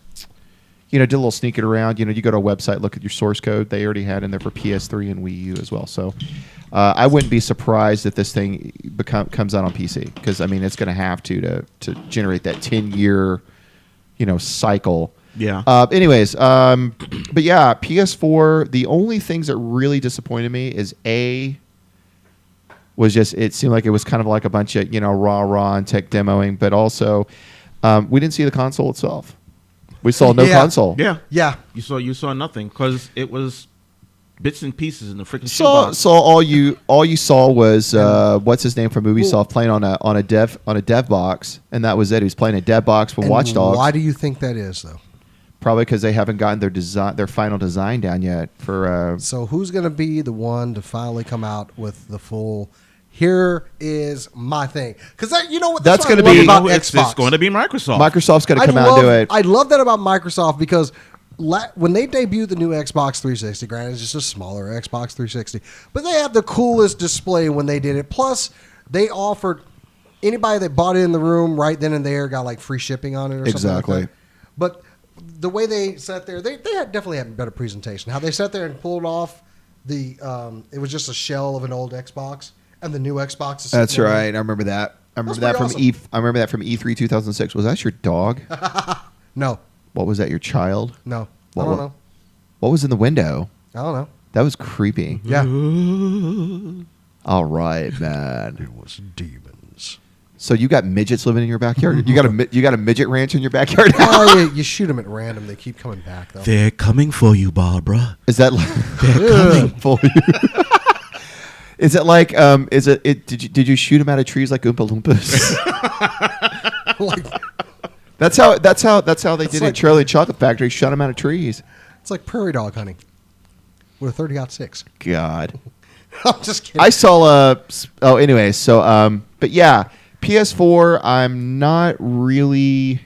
Did a little sneaking around. You go to a website, look at your source code. They already had in there for PS3 and Wii U as well. So I wouldn't be surprised if this thing comes out on PC, because I mean it's going to have to generate that 10-year cycle. Yeah. Anyways, but yeah, PS4. The only things that really disappointed me is was just it seemed like it was kind of like a bunch of rah and tech demoing, but also we didn't see the console itself. We saw no console. Yeah. You saw nothing, because it was bits and pieces in the freaking shoebox. So all you saw was what's his name from Ubisoft playing on a dev box, and that was it. He was playing a dev box from Watch Dogs. Why do you think that is, though? Probably because they haven't gotten their final design down yet. So who's going to be the one to finally come out with the full? Here is my thing, because you know what? That's what I going to love be about It's Xbox. going to be Microsoft. Microsoft's going to come out and do it. I love that about Microsoft because when they debuted the new Xbox 360, granted it's just a smaller Xbox 360, but they had the coolest display when they did it. Plus, they offered anybody that bought it in the room right then and there got like free shipping on it or something like that. But the way they sat there, they definitely had a better presentation. How they sat there and pulled off it was just a shell of an old Xbox. And the new Xbox is That's right. I remember that. I remember that from awesome. I remember that from E3 2006. Was that your dog? No. What was that? Your child? No. What, I don't know. What was in the window? I don't know. That was creepy. Yeah. All right, man. It was demons. So you got midgets living in your backyard? You got a midget ranch in your backyard? Oh, you shoot them at random. They keep coming back, though. They're coming for you, Barbara. Is that like They're coming. for you? Is it like did you shoot them out of trees like Oompa Loompas? Like, that's how they did it like- at Charlie and Chocolate Factory. Shot them out of trees. it's like prairie dog hunting with a 30-06. God. I'm just kidding. I saw anyway, so but yeah, PS4 I'm not really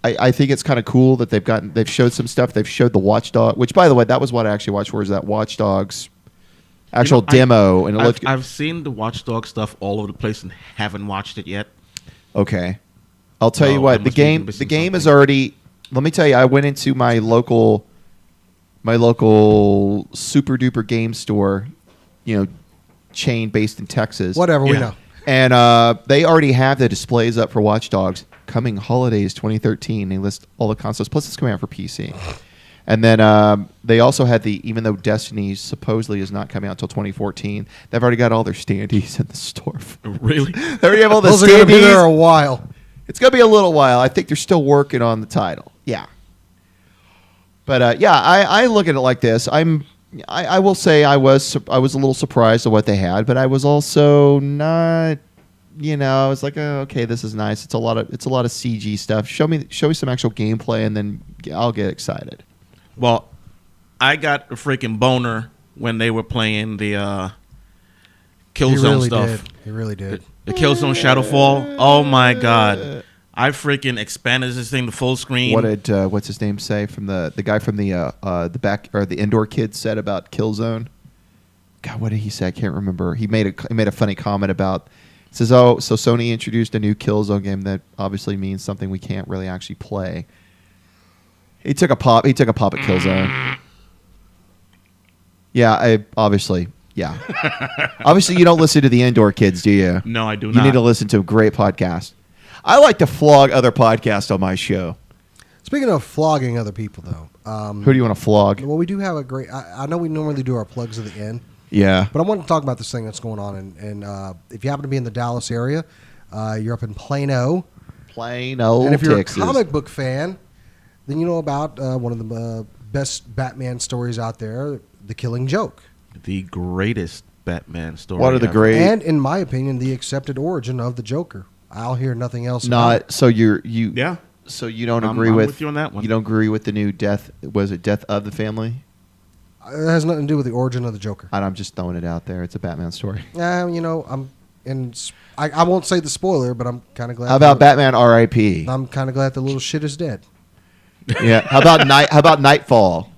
I think it's kind of cool that they've showed some stuff. They've showed the Watchdog, which by the way, that was what I actually watched for, is that Watch Dogs actual demo, and it looked I've seen the Watch Dogs stuff all over the place and haven't watched it yet. okay. I'll tell No, you I what, the must be game missing is something. already, let me tell you, I went into my local super duper game store, chain based in Texas. Whatever, we Yeah. know. And they already have the displays up for Watch Dogs coming holidays 2013. They list all the consoles, plus it's coming out for PC. And then they also had even though Destiny supposedly is not coming out until 2014, they've already got all their standees in the store. Really? They already have all the Those are going to be there a standees. while. It's going to be a little while. I think they're still working on the title. Yeah. But yeah, I look at it like this. I will say I was a little surprised at what they had, but I was also not. I was like, oh, okay, this is nice. It's a lot of CG stuff. Show me some actual gameplay, and then I'll get excited. Well, I got a freaking boner when they were playing the Killzone stuff. He really did. The Killzone Shadowfall. Oh my god! I freaking expanded this thing to full screen. What did what's his name say from the guy from the back, or the indoor kid, said about Killzone? God, what did he say? I can't remember. He made a funny comment about. Says, oh, so Sony introduced a new Killzone game that obviously means something we can't really actually play. He took a pop at Killzone. Yeah, obviously you don't listen to the indoor kids, do you? No, I do You not. need to listen to a great podcast. I like to flog other podcasts on my show. Speaking of flogging other people, though. Who do you want to flog? Well, we do have a great... I know we normally do our plugs at the end. Yeah. But I wanted to talk about this thing that's going on. And if you happen to be in the Dallas area, you're up in Plano. Plain old And if you're Texas. a comic book fan, then you know about one of the best Batman stories out there, The Killing Joke. The greatest Batman story. What are the ever. great? And, in my opinion, the accepted origin of the Joker. I'll hear nothing else about Not it. so you. Yeah. So you don't I'm agree with? with you on that one. You don't agree with the new Death? Was it Death of the Family? It has nothing to do with the origin of the Joker. I'm just throwing it out there. It's a Batman story. I won't say the spoiler, but I'm kind of glad. How about Batman R.I.P.? I'm kind of glad the little shit is dead. Yeah. How about Nightfall?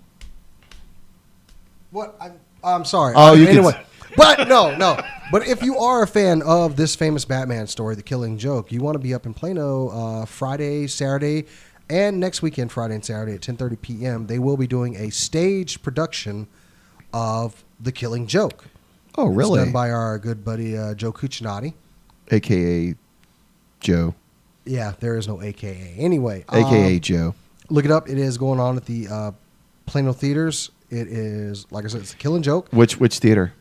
What? I'm sorry. Oh, you anyway. can- But no. But if you are a fan of this famous Batman story, The Killing Joke, you want to be up in Plano Friday, Saturday, and next weekend, Friday and Saturday at 10:30 p.m. They will be doing a staged production of The Killing Joke. Oh, really? It's done by our good buddy Joe Cuccinati. AKA Joe. Yeah, there is no AKA. Anyway. AKA Joe. Look it up. It is going on at the Plano Theaters. It is, like I said, it's The Killing Joke. Which theater?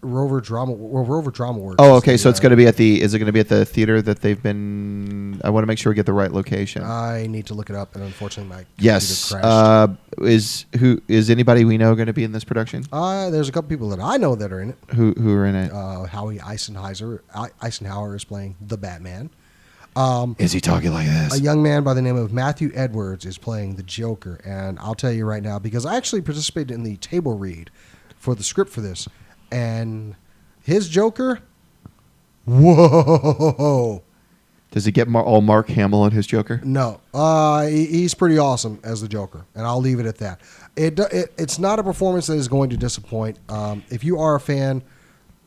Rover Drama Works. Oh, is okay. the, So it's going to be at the. Is it going to be at the theater that they've been? I want to make sure we get the right location. I need to look it up, and unfortunately, my Yes. computer crashed. Is anybody we know going to be in this production? There's a couple people that I know that are in it. Who are in it? Howie Eisenhower is playing the Batman. Is he talking like A this? young man by the name of Matthew Edwards is playing the Joker, and I'll tell you right now, because I actually participated in the table read for the script for this, and His Joker, whoa. Does he get all Mark Hamill in his Joker? No, he's pretty awesome as the Joker, and I'll leave it at that. It's not a performance that is going to disappoint. If you are a fan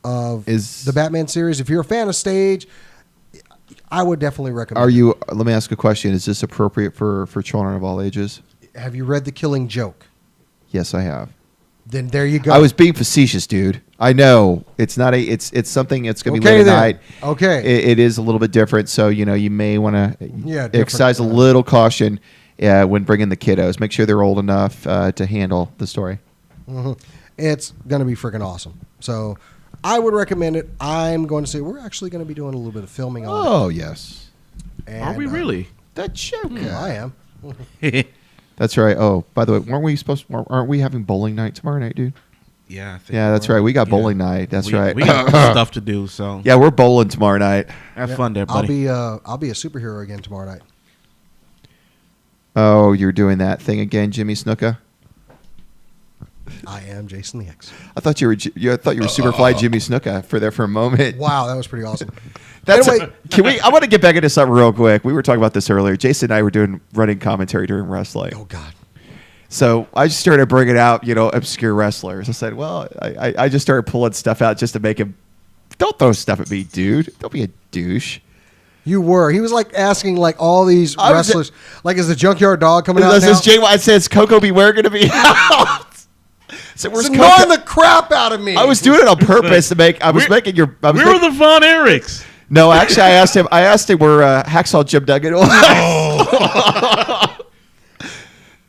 of the Batman series, if you're a fan of Stage, I would definitely recommend. Are you? Let me ask a question. Is this appropriate for children of all ages? Have you read The Killing Joke? Yes, I have. Then there you go. I was being facetious, dude. I know it's not a. It's something. It's going to be late at night. Okay. It is a little bit different, so you may want to exercise a little caution when bringing the kiddos. Make sure they're old enough to handle the story. Mm-hmm. It's going to be freaking awesome. So I would recommend it. I'm going to say we're actually going to be doing a little bit of filming on it. Oh yes. And, Are we really? That Joker. I am. That's right. Oh, by the way, aren't we having bowling night tomorrow night, dude? Yeah, I think Yeah, that's right. We got bowling night. That's right. We got stuff to do, so yeah, we're bowling tomorrow night. have fun there, buddy. I'll be a superhero again tomorrow night. Oh, you're doing that thing again, Jimmy Snuka? I am Jason the X. I thought you were Superfly Jimmy Snuka for a moment. Wow, that was pretty awesome. Anyway, I want to get back into something real quick. We were talking about this earlier. Jason and I were doing running commentary during wrestling. Oh God. So I just started bringing out, obscure wrestlers. I said, well, I just started pulling stuff out just to make him. Don't throw stuff at me, dude. Don't be a douche. You were. He was like asking like all these wrestlers. Like, is the Junkyard Dog coming out now? Says JY says Coco Beware going to be out. So it's annoying the crap out of me. I was doing it on purpose to make. I was making your. Where were the Von Erichs? No, actually, I asked him where Hacksaw Jim Duggan was.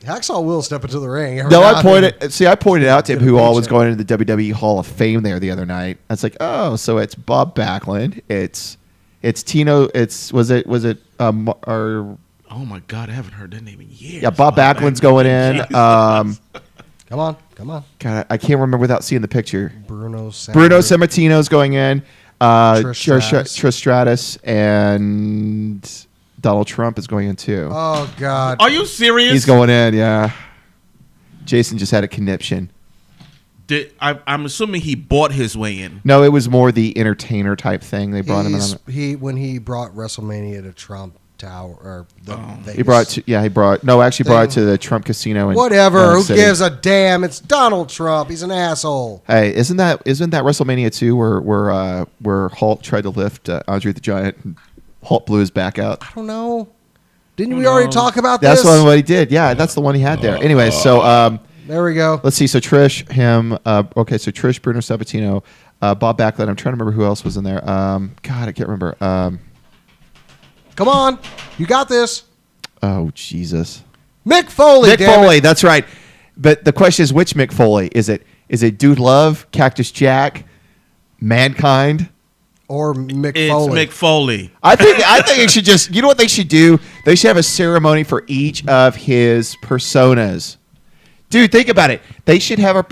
Hacksaw will step into the ring. No, I pointed out to him who all was going into the WWE Hall of Fame there the other night. I was like, oh, so it's Bob Backlund, it's Tino, or oh my God, I haven't heard that name in years. Yeah, Bob Backlund's going in. Come on. God, I can't remember without seeing the picture. Bruno Sammartino's going in. Trish Stratus and Donald Trump is going in too. Oh God! Are you serious? He's going in. Yeah. Jason just had a conniption. I'm assuming he bought his way in. No, it was more the entertainer type thing. They brought him in. When he brought WrestleMania to Trump Tower or Vegas. He brought it to the Trump Casino. Whatever. Who gives a damn? It's Donald Trump. He's an asshole. Hey, isn't that WrestleMania 2 where Hulk tried to lift Andre the Giant and Hulk blew his back out? I don't know. Didn't we already talk about this? That's what he did. Yeah, that's the one he had there. Anyway, so there we go. Let's see. So Trish, him. Okay, so Trish, Bruno Sammartino, Bob Backlund. I'm trying to remember who else was in there. God, I can't remember. Come on, you got this. Oh Jesus, Mick Foley. Mick Foley. That's right. But the question is, which Mick Foley? Is it Dude Love, Cactus Jack, Mankind, or Mick it's Foley? Mick Foley. I think it should just. You know what they should do? They should have a ceremony for each of his personas. Dude, think about it. They should have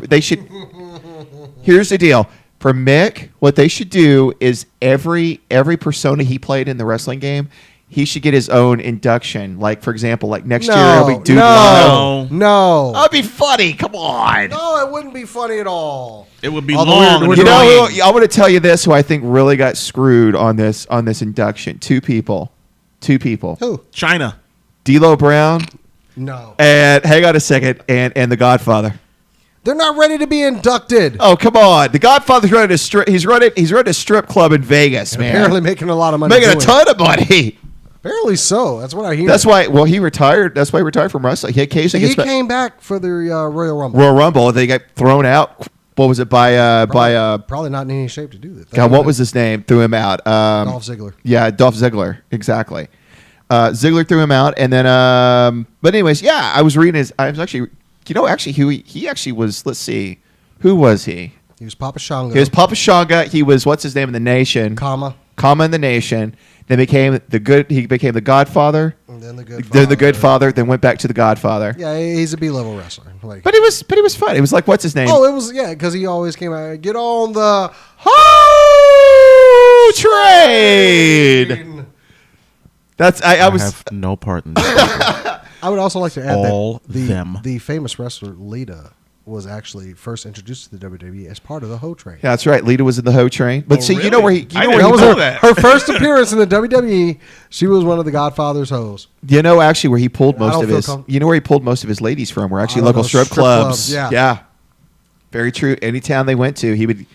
Here's the deal. For Mick, what they should do is every persona he played in the wrestling game, he should get his own induction. Like, for example, next year it'll be Dude Love. No. That'd be funny. Come on. No, it wouldn't be funny at all. It would be long. You know who, I want to tell you this, who I think really got screwed on this induction. Two people. Who? China. D'Lo Brown. No. And hang on a second. And The Godfather. They're not ready to be inducted. Oh, come on. The Godfather's running a strip. He's running a strip club in Vegas, and man. Apparently making a lot of money. Making a ton of money. Apparently so. That's what I hear. That's why. Well, he retired. That's why he retired from wrestling. He occasionally came back for the Royal Rumble. Royal Rumble. They got thrown out. What was it probably not in any shape to do that. God, what was his name? Threw him out. Dolph Ziggler. Yeah, Dolph Ziggler. Exactly. Ziggler threw him out, and then. But anyways, yeah, I was reading his. I was actually. Who he actually was. Let's see. Who was he? He was Papa Shango. He was Papa Shango. He was what's his name in the Nation? Kama in the Nation. Then he became the Godfather. And then the Good Father. Then went back to the Godfather. Yeah, he's a B-level wrestler. But it was fun. It was like what's his name? Oh, it was because he always came out. Get on the train. That's I have no part in that. I would also like to add all that the famous wrestler Lita was actually first introduced to the WWE as part of the Ho Train. Yeah, that's right. Lita was in the Ho Train. But see, really? you know where he. You I know didn't where he know pulled, that. Her first appearance in the WWE, she was one of the Godfather's hoes. You know, actually, where he pulled I most don't of feel his. com- You know where he pulled most of his ladies from? Were actually I don't local know, strip strip clubs. clubs, yeah. Very true. Any town they went to, he'd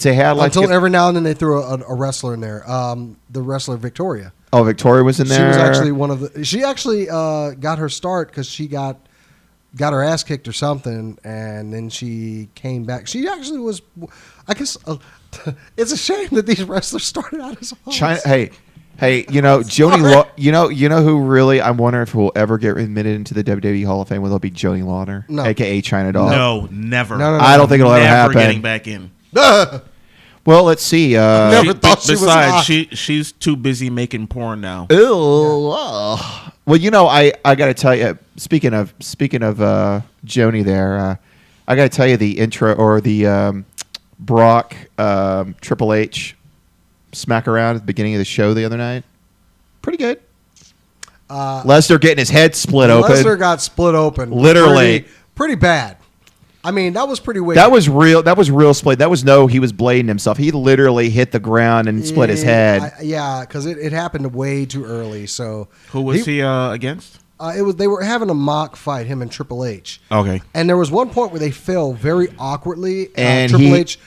say, "Hey, I'd like to." Until every now and then they threw a wrestler in there. The wrestler Victoria. Oh, Victoria was in there. She was actually one of the. She actually got her start because she got her ass kicked or something, and then she came back. She actually was. I guess it's a shame that these wrestlers started out as hoes. China. Hey, you know, Joni. You know who really? I wonder if will ever get admitted into the WWE Hall of Fame. Will it be Joni Lauder, No. aka China Doll? No, never. No. I don't think it'll ever Never happen. getting back in. Well, let's see. Never thought she was hot. she's too busy making porn now. Ew. Oh. Well, you know, I got to tell you. Speaking of Joni, there, I got to tell you the intro or the Brock Triple H smack around at the beginning of the show the other night. Pretty good. Lesnar getting his head split open. Lesnar got split open. Literally. Pretty bad. I mean, that was pretty weird. That was real split. He was blading himself. He literally hit the ground and split his head. Because it happened way too early. So Who was he against? They were having a mock fight, him and Triple H. Okay. And there was one point where they fell very awkwardly. And Triple H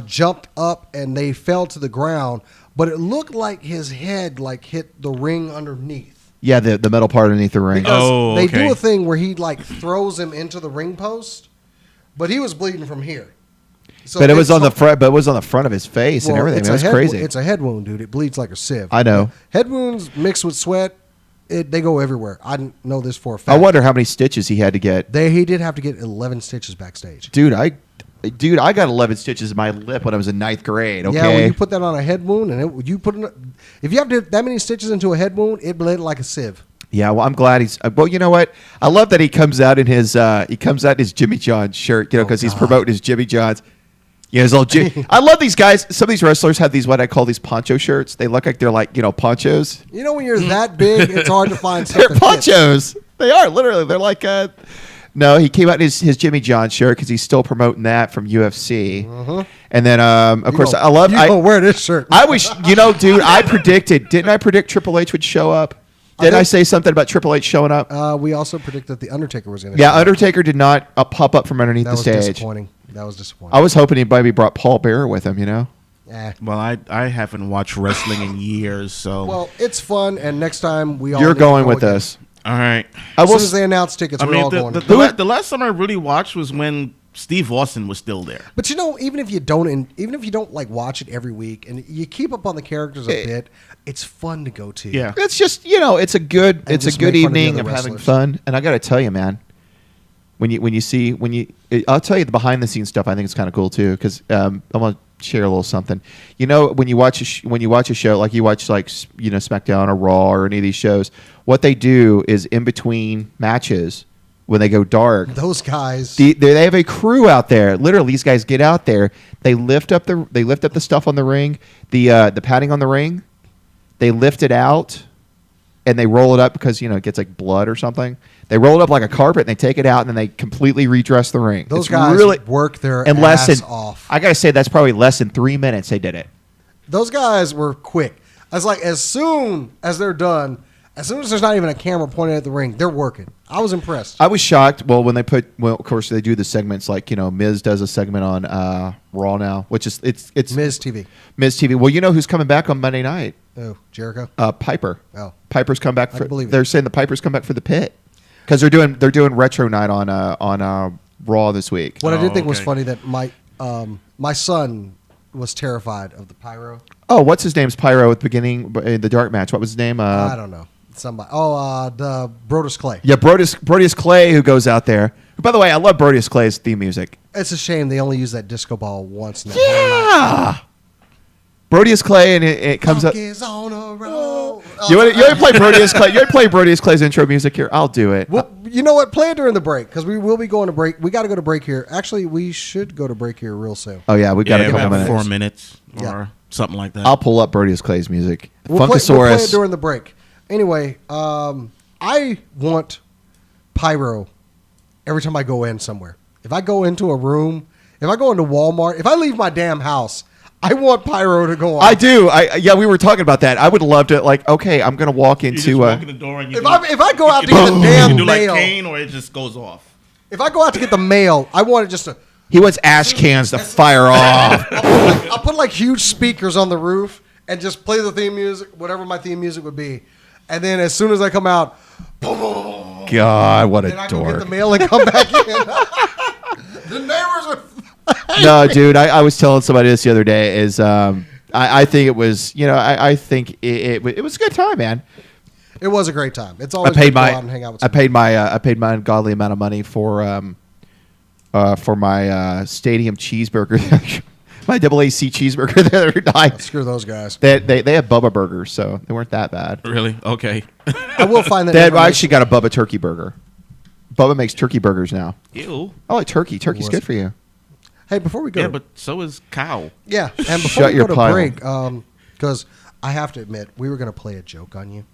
jumped up and they fell to the ground, but it looked like his head hit the ring underneath. Yeah, the metal part underneath the ring. Because they do a thing where he throws him into the ring post, but he was bleeding from here. So but it was on the front. But it was on the front of his face and everything. It was crazy. It's a head wound, dude. It bleeds like a sieve. I know. Head wounds mixed with sweat, they go everywhere. I didn't know this for a fact. I wonder how many stitches he had to get. He did have to get 11 stitches backstage. Dude, I got 11 stitches in my lip when I was in 9th grade. Okay. Yeah, when you put that on a head wound, and if you have to that many stitches into a head wound, it bled like a sieve. Yeah, well, I'm glad he's. Well, you know what? I love that he comes out in his Jimmy John shirt, because he's promoting his Jimmy Johns. Yeah, his little I love these guys. Some of these wrestlers have these what I call these poncho shirts. They look like they're ponchos. You know, when you're that big, it's hard to find They're something. ponchos. They are literally. They're like. No, he came out in his Jimmy John shirt because he's still promoting that from UFC. Mm-hmm. And then, of course, I love. You don't wear this shirt. I wish, dude. Didn't I predict Triple H would show up? Didn't I say something about Triple H showing up? We also predicted the Undertaker was going to. Yeah, Undertaker did not pop up from underneath the stage. That was disappointing. I was hoping he maybe brought Paul Bearer with him. Well, I haven't watched wrestling in years, so. Well, it's fun, and next time we all. You're need going to go with again. us. All right. As soon as they announce tickets, we're all going. The last time I really watched was when Steve Austin was still there. But even if you don't watch it every week, and you keep up on the characters a bit, it's fun to go to. Yeah. It's just it's a good just good make fun of the evening other of having wrestlers. fun. And I got to tell you, man, I'll tell you the behind the scenes stuff. I think it's kind of cool too because I want to share a little something. When you watch a show like you watch SmackDown or Raw or any of these shows, what they do is in between matches when they go dark. Those guys, they have a crew out there. Literally, these guys get out there. They lift up the stuff on the ring, the padding on the ring. They lift it out, and they roll it up because it gets like blood or something. They roll it up like a carpet, and they take it out, and then they completely redress the ring. Those guys really work their ass off. I gotta say that's probably less than 3 minutes they did it. Those guys were quick. I was like, as soon as they're done, as soon as there's not even a camera pointed at the ring, they're working. I was impressed. I was shocked. Well, of course they do the segments like Miz does a segment on Raw now, which is it's Miz TV. Miz TV. Well, who's coming back on Monday night? Oh, Jericho. Piper. Oh, Piper's come back. They're it. saying the Piper's come back for the pit because they're doing retro night on Raw this week. What I did think was funny that my son was terrified of the pyro. Oh, what's his name's Pyro at the beginning in the dark match? What was his name? I don't know. Somebody. The Brodus Clay. Yeah, Brodus Clay, who goes out there. By the way, I love Brodus Clay's theme music. It's a shame they only use that disco ball once in that whole night. Brodus Clay, and it comes up. Is on a roll. You want to play Brodus Clay? You want to play Brodus Clay's intro music here? I'll do it. Well, you know what? Play it during the break because we will be going to break. We got to go to break here. Actually, we should go to break here real soon. Oh yeah, we've got a couple about minutes. 4 minutes or Yeah. something like that. I'll pull up Brodus Clay's music. We'll play Funkasaurus. it during the break. Anyway, I want pyro every time I go in somewhere. If I go into a room, if I go into Walmart, if I leave my damn house, I want pyro to go on. I do. Yeah, we were talking about that. I would love to. Like, okay, I'm gonna walk You into. just walk in the door and you if I go out to get the damn you do like mail, Kane, or it just goes off. if I go out to get the mail, I want it just to. He wants ash cans to fire off. I'll put like huge speakers on the roof and just play the theme music, whatever my theme music would be, and then as soon as I come out, boom, God, what then a I go get dork! the mail and come back in. The neighbors are. No, dude, I was telling somebody this the other day. I think it was, I think it was a good time, man. It was a great time. It's always good to go out and hang out with I paid my ungodly amount of money for my stadium cheeseburger, my double AC cheeseburger the other night. Screw those guys. They have Bubba burgers, so they weren't that bad. Really? Okay. I will find that. I actually got a Bubba turkey burger. Bubba makes turkey burgers now. Ew. I like turkey. Turkey's good for you. Hey, before we go, Yeah, but so is cow. yeah, and before Shut we your go to pile. break, because I have to admit, we were going to play a joke on you.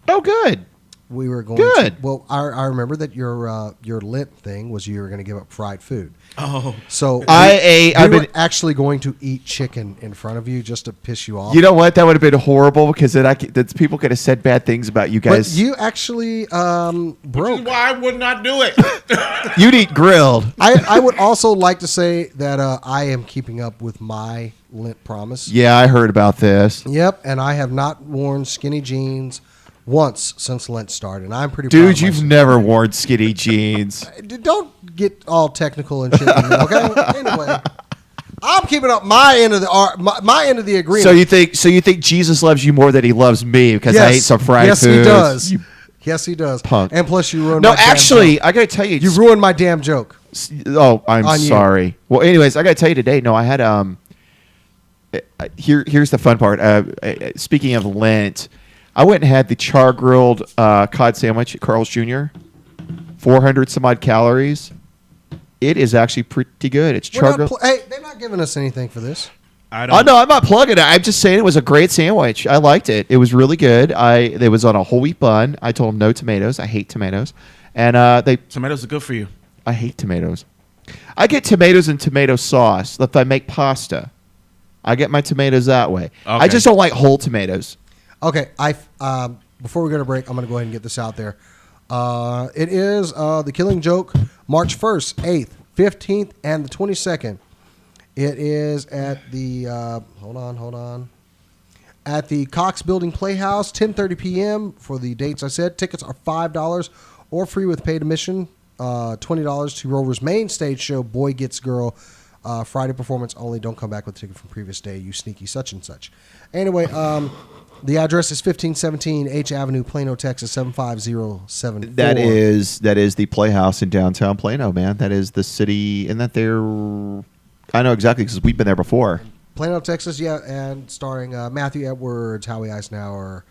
Oh, good. We were going. Good. Well, I remember that your Lent thing was you were going to give up fried food. Oh. So I were actually going to eat chicken in front of you just to piss you off. You know what? That would have been horrible because then people could have said bad things about you But guys. you actually broke. Why would not do it? You'd eat grilled. I would also like to say that I am keeping up with my Lent promise. Yeah, I heard about this. Yep, and I have not worn skinny jeans once since Lent started, and I'm pretty proud Dude, of you've myself. never worn skinny jeans. Don't get all technical and shit, with me, okay? Anyway, I'm keeping up my end of the agreement. So you think Jesus loves you more than he loves me because I ate some fried yes, food? he does. Yes, he does. Punk. And plus, you ruined. No, my damn actually, joke. I gotta tell you, you ruined my damn joke. Oh, I'm On you. sorry. Well, anyways, I gotta tell you today. No, I had Here's the fun part. Speaking of Lent, I went and had the char grilled cod sandwich at Carl's Jr. 400 some odd calories. It is actually pretty good. It's char grilled. Hey, they're not giving us anything for this. I Oh don't. no, I'm not plugging it. I'm just saying it was a great sandwich. I liked it. It was really good. It was on a whole wheat bun. I told them no tomatoes. I hate tomatoes, and Tomatoes are good for you. I hate tomatoes. I get tomatoes and tomato sauce if I make pasta. I get my tomatoes that way. I Okay. just don't like whole tomatoes. Okay, before we go to break, I'm going to go ahead and get this out there. It is the Killing Joke, March 1st, 8th, 15th, and the 22nd. It is at the hold on, at the Cox Building Playhouse, 10:30 p.m. for the dates I said. Tickets are $5 or free with paid admission. $20 to Rover's main stage show, Boy Gets Girl. Friday performance only. Don't come back with a ticket from previous day, you sneaky such and such. Anyway, the address is 1517 H Avenue, Plano, Texas, 75074. That is the Playhouse in downtown Plano, man. That is the city, and that they're. I know exactly because we've been there before. Plano, Texas, yeah, and starring Matthew Edwards, Howie Eisenhower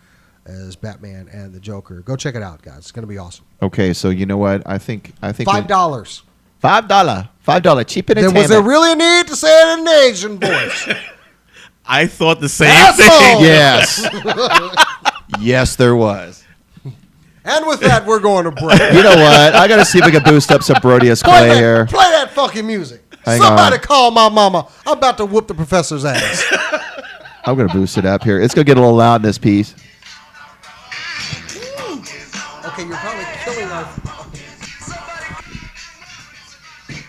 as Batman and the Joker. Go check it out, guys. It's going to be awesome. Okay, so you know what? I think $5. $5, cheap entertainment. Was there really a need to say it in an Asian voice? I thought the same Asshole! thing. Yes, yes, there was. And with that, we're going to break. You know what? I got to see if we can boost up some Brodius Clay here. Play that fucking music. Hang Somebody on. call my mama. I'm about to whoop the professor's ass. I'm going to boost it up here. It's going to get a little loud in this piece. Okay, you're probably killing our.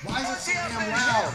Why is it so damn loud?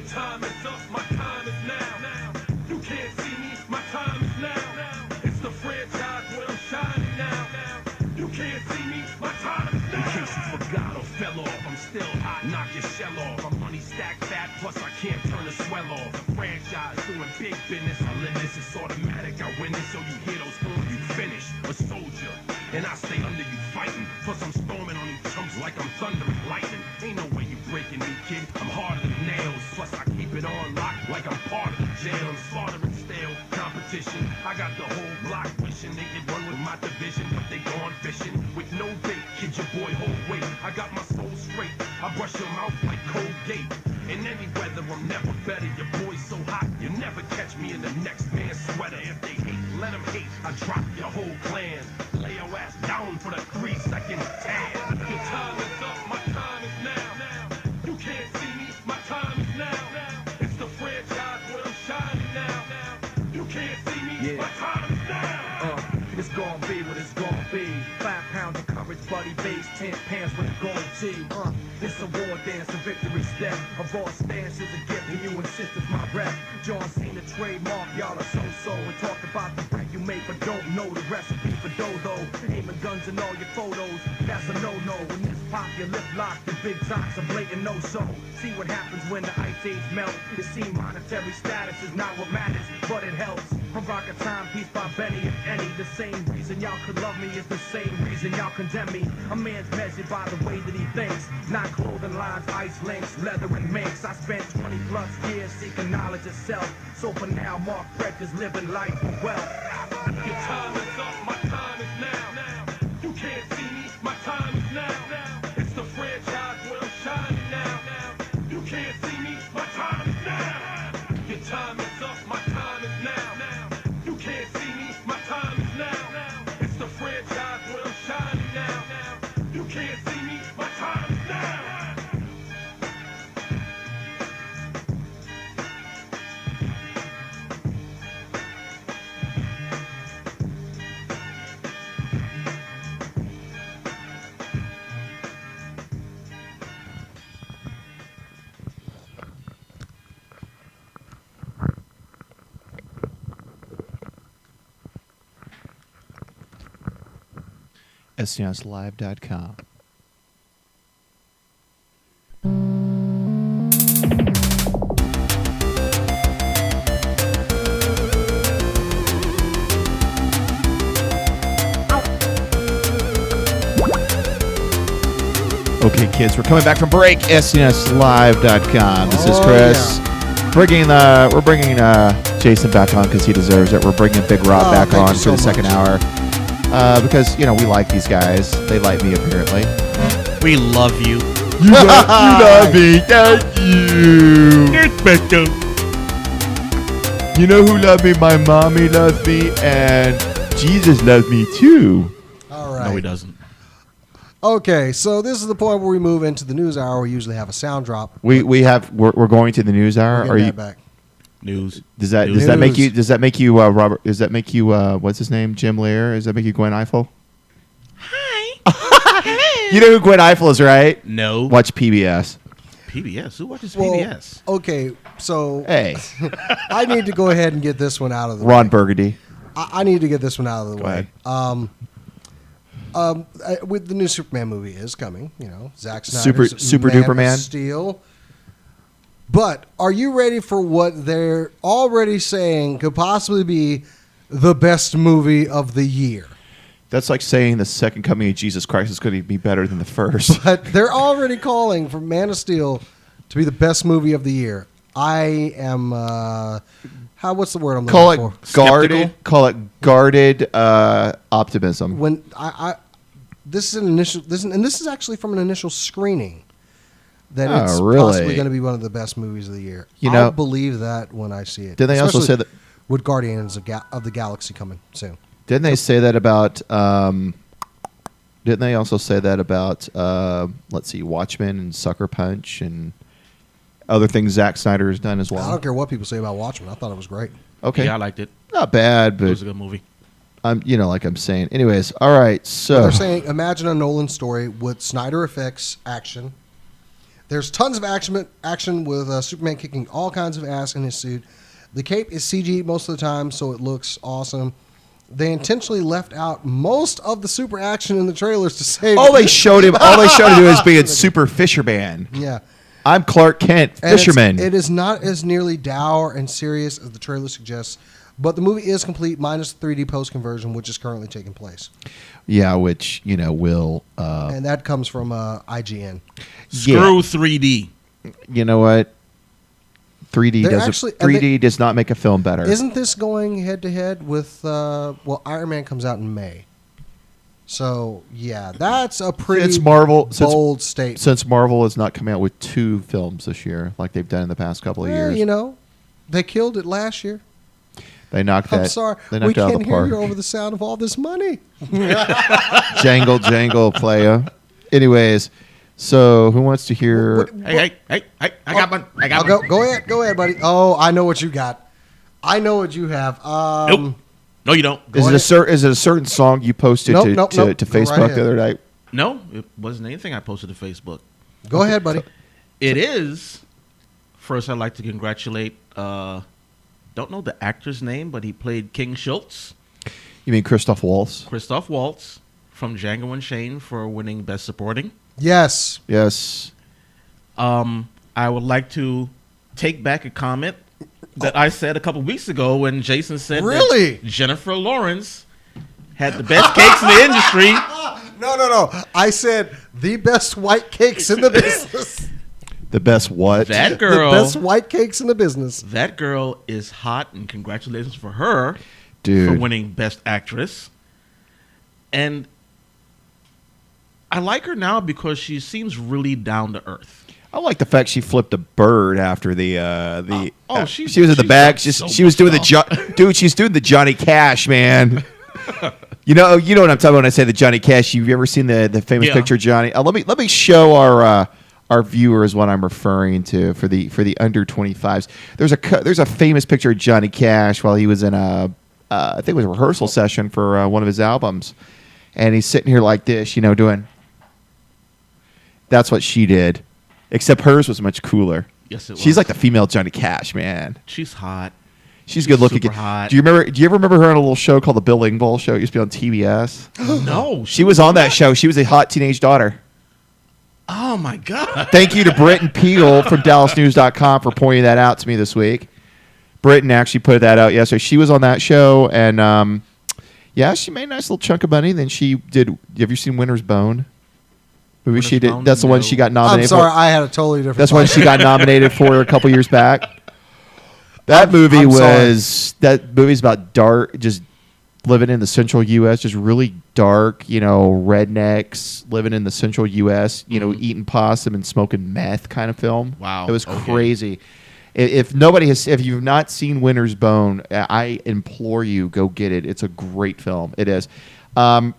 Your time is up, my time is now. You can't see me, my time is now. It's the franchise where I'm shining now. You can't see me, my time is now. In case you forgot or fell off, I'm still hot, knock your shell off. I'm money stacked fat, plus I can't turn the swell off. The franchise doing big business, I live this, it's automatic. I win this, so you hear those horns, you finish. A soldier, and I stay under you fighting. Plus I'm storming on you chumps like I'm thunder and lightning. Ain't no way you breaking me, kid. I'm harder than nails. Plus I keep it on lock like I'm part of the jail. I'm slaughtering stale competition. I got the whole block wishing they could run with my division, but they gone fishing with no bait. Kid, your boy hold weight. I got my soul straight. I brush your mouth like Colgate. In any weather, I'm never better. Your boy's so hot, you never catch me in the next man's sweater. If they hate, let them hate. I drop your whole clan. Lay your ass down for the 3-second tan. Your time is up, my time is now. You can't see me, my time is now. It's the franchise where I'm shining now. You can't see me, my time is now. It's gonna be what it's gonna be. 5 pounds of courage, buddy base, 10 pants with a gold tee. It's a war dance, a victory step. A raw stance is a gift, and you insist it's my rep. John Cena trademark, y'all are so-so. And talk about the break you make, but don't know the recipe for dodo. Aiming guns in all your photos, that's a no-no. When this pop, your lip lock, the big talks a blatant no-so. See what happens when the ice age melt. You see monetary status is not what matters, but it helps. I'm rocking timepiece by Benny and Eddie. The same reason y'all could love me is the same reason y'all condemn me. A man's measured by the way that he thinks, not clothing lines, ice links, leather and minks. I spent 20 plus years seeking knowledge of self. So for now, Mark Breck is living life for wealth. Your time is up, my time is now. You can't see me, my time is now. It's the franchise where I'm shining now. You can't see me, my time is now. Your time is up, my time is now. You can't see me, my time is now. It's the franchise where I'm shining now. You can't see me, my time is now. SCNSlive.com. Okay, kids, we're coming back from break. SCNSlive.com. This is Chris. Yeah. We're bringing Jason back on because he deserves it. We're bringing Big Rob back on for the second hour. Because, we like these guys. They like me, apparently. We love you. You love me. Thank you. You know who loved me? My mommy loves me, and Jesus loves me, too. All right. No, he doesn't. Okay, so this is the point where we move into the news hour. We usually have a sound drop. We're going to the news hour. Are you back? News. Does that make you Robert? Does that make you what's his name? Jim Lear? Does that make you Gwen Ifill? Hi. You know who Gwen Ifill is, right? No. Watch PBS. PBS. Who watches PBS? Okay, so Hey, I need to go ahead and get this one out of the way. Ron Burgundy. I need to get this one out of the Go way. ahead. With the new Superman movie is coming, Zack Snyder's Super Man Duper of Man. Steel. But are you ready for what they're already saying could possibly be the best movie of the year? That's like saying the second coming of Jesus Christ is going to be better than the first. But they're already calling for Man of Steel to be the best movie of the year. I am what's the word I'm looking for? Call it guarded optimism. When this is actually from an initial screening that it's possibly going to be one of the best movies of the year. I'll believe that when I see it. Did they also say that with Guardians of the Galaxy coming soon? Didn't they say that about? Didn't they also say that about? Let's see, Watchmen and Sucker Punch and other things Zack Snyder has done as well. I don't care what people say about Watchmen. I thought it was great. Okay, Yeah, I liked it. not bad, but It was a good movie. like I'm saying. Anyways, all right. So They're saying, imagine a Nolan story with Snyder effects action. There's tons of action with Superman kicking all kinds of ass in his suit. The cape is CG most of the time, so it looks awesome. They intentionally left out most of the super action in the trailers to save. All they showed him is being super fisherman. Yeah. I'm Clark Kent, fisherman. It is not as nearly dour and serious as the trailer suggests, but the movie is complete minus the 3D post conversion, which is currently taking place. Yeah, which will. And that comes from IGN. Screw 3D. You know what? 3D does not make a film better. Isn't this going head to head with? Iron Man comes out in May. So yeah, that's a pretty bold statement. Since Marvel is not coming out with 2 films this year, like they've done in the past couple of years, they killed it last year. They knocked that. I'm sorry, they knocked we it out can't of the park. hear you over the sound of all this money. Jangle, playa. Anyways, so who wants to hear? Hey! I got one. Go ahead, buddy. Oh, I know what you got. I know what you have. Nope. No, you don't. Is it a certain song you posted to Facebook the other night? No, it wasn't anything I posted to Facebook. Go ahead, buddy. It is. First, I'd like to congratulate. Don't know the actor's name, but he played King Schultz. You mean Christoph Waltz? Christoph Waltz from Django Unchained for winning Best Supporting. Yes. I would like to take back a comment that I said a couple weeks ago when Jason said that Jennifer Lawrence had the best cakes in the industry. No. I said the best white cakes in the business. The best what? That girl. The best white cakes in the business. That girl is hot, and congratulations for her, dude, for winning Best Actress. And I like her now because she seems really down to earth. I like the fact she flipped a bird after she was in the back. She was doing she's doing the Johnny Cash, man. you know what I'm talking about when I say the Johnny Cash. You've ever seen the famous picture of Johnny? Let me show our viewers what I'm referring to for the under 25s. There's a famous picture of Johnny Cash while he was in I think it was a rehearsal session for one of his albums, and he's sitting here like this, doing. That's what she did. Except hers was much cooler. Yes, it was. She's like the female Johnny Cash, man. She's hot. She's good looking. Super hot. Do you ever remember her on a little show called the Bill Engvall Show? It used to be on TBS. No. She was on that show. She was a hot teenage daughter. Oh, my God. Thank you to Britton Peel from DallasNews.com for pointing that out to me this week. Britton actually put that out yesterday. She was on that show, and she made a nice little chunk of money. Then she did. Have you seen Winter's Bone? Movie she did. That's the one she got nominated for. I'm sorry, I had a totally different. That's one she got nominated for a couple years back. That movie's about dark, just living in the central U.S., just really dark, rednecks living in the central U.S., eating possum and smoking meth kind of film. Wow. It was crazy. If you've not seen Winter's Bone, I implore you, go get it. It's a great film. It is. Her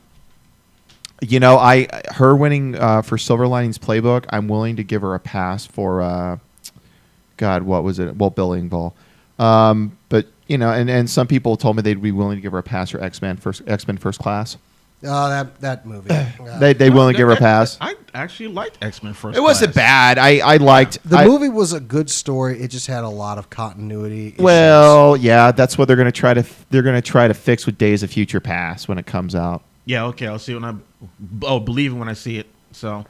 winning for Silver Linings Playbook, I'm willing to give her a pass for, what was it? Well, Bill Engvall. But and some people told me they'd be willing to give her a pass for X-Men First Class. Oh, that movie. They willing to give her a pass. I actually liked X-Men First Class. It wasn't bad. I liked the movie. Was a good story. It just had a lot of continuity issues. Well, yeah, that's what they're going to try to. They're going to try to fix with Days of Future Past when it comes out. Yeah, okay. I'll see believe it when I see it. So,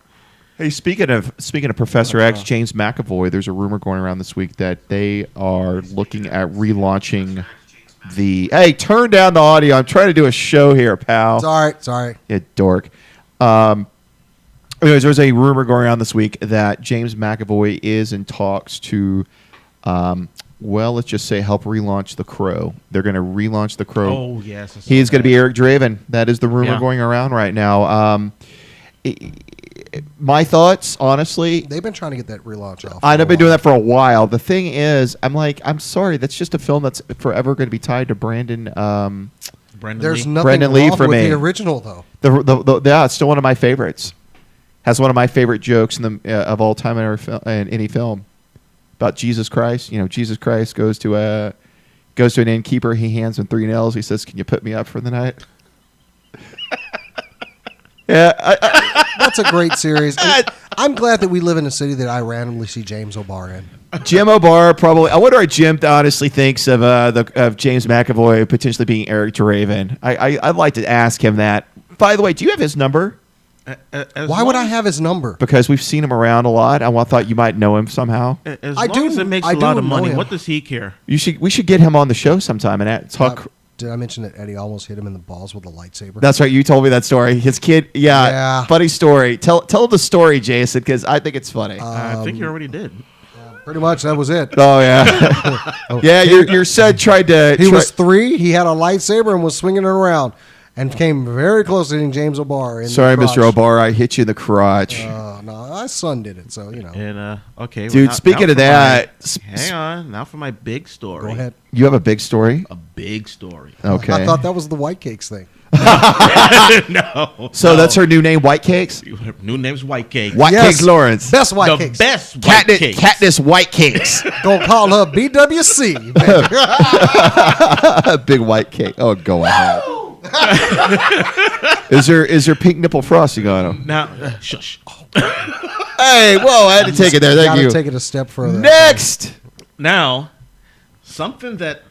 hey, speaking of Professor X, James McAvoy, there's a rumor going around this week that they are looking at relaunching the. Hey, turn down the audio. I'm trying to do a show here, pal. Sorry. Yeah, dork. Anyways, there's a rumor going around this week that James McAvoy is in talks to. Let's just say help relaunch The Crow. They're going to relaunch The Crow. Oh, yes. He's going to be Eric Draven. That is the rumor going around right now. My thoughts, honestly... They've been trying to get that relaunch off. I've been doing that for a while. The thing is, I'm sorry, that's just a film that's forever going to be tied to Brandon There's Lee. nothing Brandon wrong Lee for with me. the original, though. It's still one of my favorites. Has one of my favorite jokes of all time in any film. About Jesus Christ. Jesus Christ goes to an innkeeper. He hands him 3 nails. He says, "Can you put me up for the night?" Yeah, that's a great series. And I'm glad that we live in a city that I randomly see James O'Barr in. Jim O'Barr probably. I wonder what Jim honestly thinks of James McAvoy potentially being Eric DeRaven. I'd like to ask him that. By the way, do you have his number? Why would I have his number? Because we've seen him around a lot. I thought you might know him somehow. As long as it makes a lot of money, what does he care? We should get him on the show sometime and talk. Did I mention that Eddie almost hit him in the balls with a lightsaber? That's right. You told me that story. His kid. Yeah. Funny story. Tell the story, Jason, because I think it's funny. I think you already did. Pretty much, that was it. Oh yeah. Yeah. Your son tried to. He was 3. He had a lightsaber and was swinging it around. And came very close to hitting James O'Barr. Sorry, Mr. O'Barr, I hit you in the crotch. No, my son did it, so you know. And okay, dude. Speaking of that, hang on. Now for my big story. Go ahead. You have a big story. A big story. Okay. I thought that was the White Cakes thing. No. So that's her new name, White Cakes. Her new name's White Cake. White Cakes Lawrence. Best White the Cakes. best White Cakes. Katniss White Cakes. Gonna call her BWC. Big White Cake. Oh, go ahead. Is there pink nipple frosting on them? Now, shush. Hey, whoa! I had to take it there. Thank you. Take it a step further. Next. Now, something that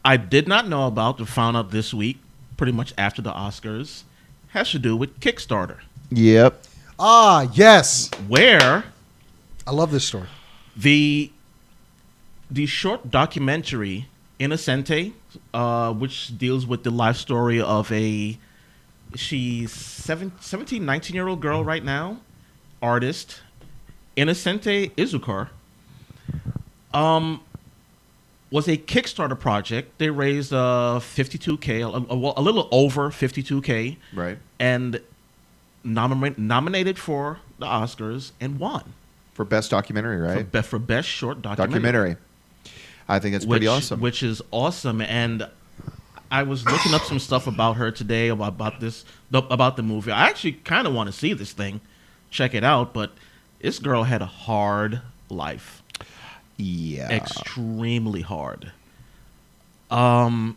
I did not know about and found out this week, pretty much after the Oscars, has to do with Kickstarter. Yep. Ah, yes. Where I love this story. the short documentary Innocente, which deals with the life story of she's 17, 19-year-old girl right now, artist, Innocente Izukar, was a Kickstarter project. They raised $52K, a little over $52K, Right. and nominated for the Oscars and won For best documentary, right? for best short documentary. I think that's pretty awesome. Which is awesome, and I was looking up some stuff about her today about the movie. I actually kind of want to see this thing, check it out, but this girl had a hard life. Yeah. Extremely hard. And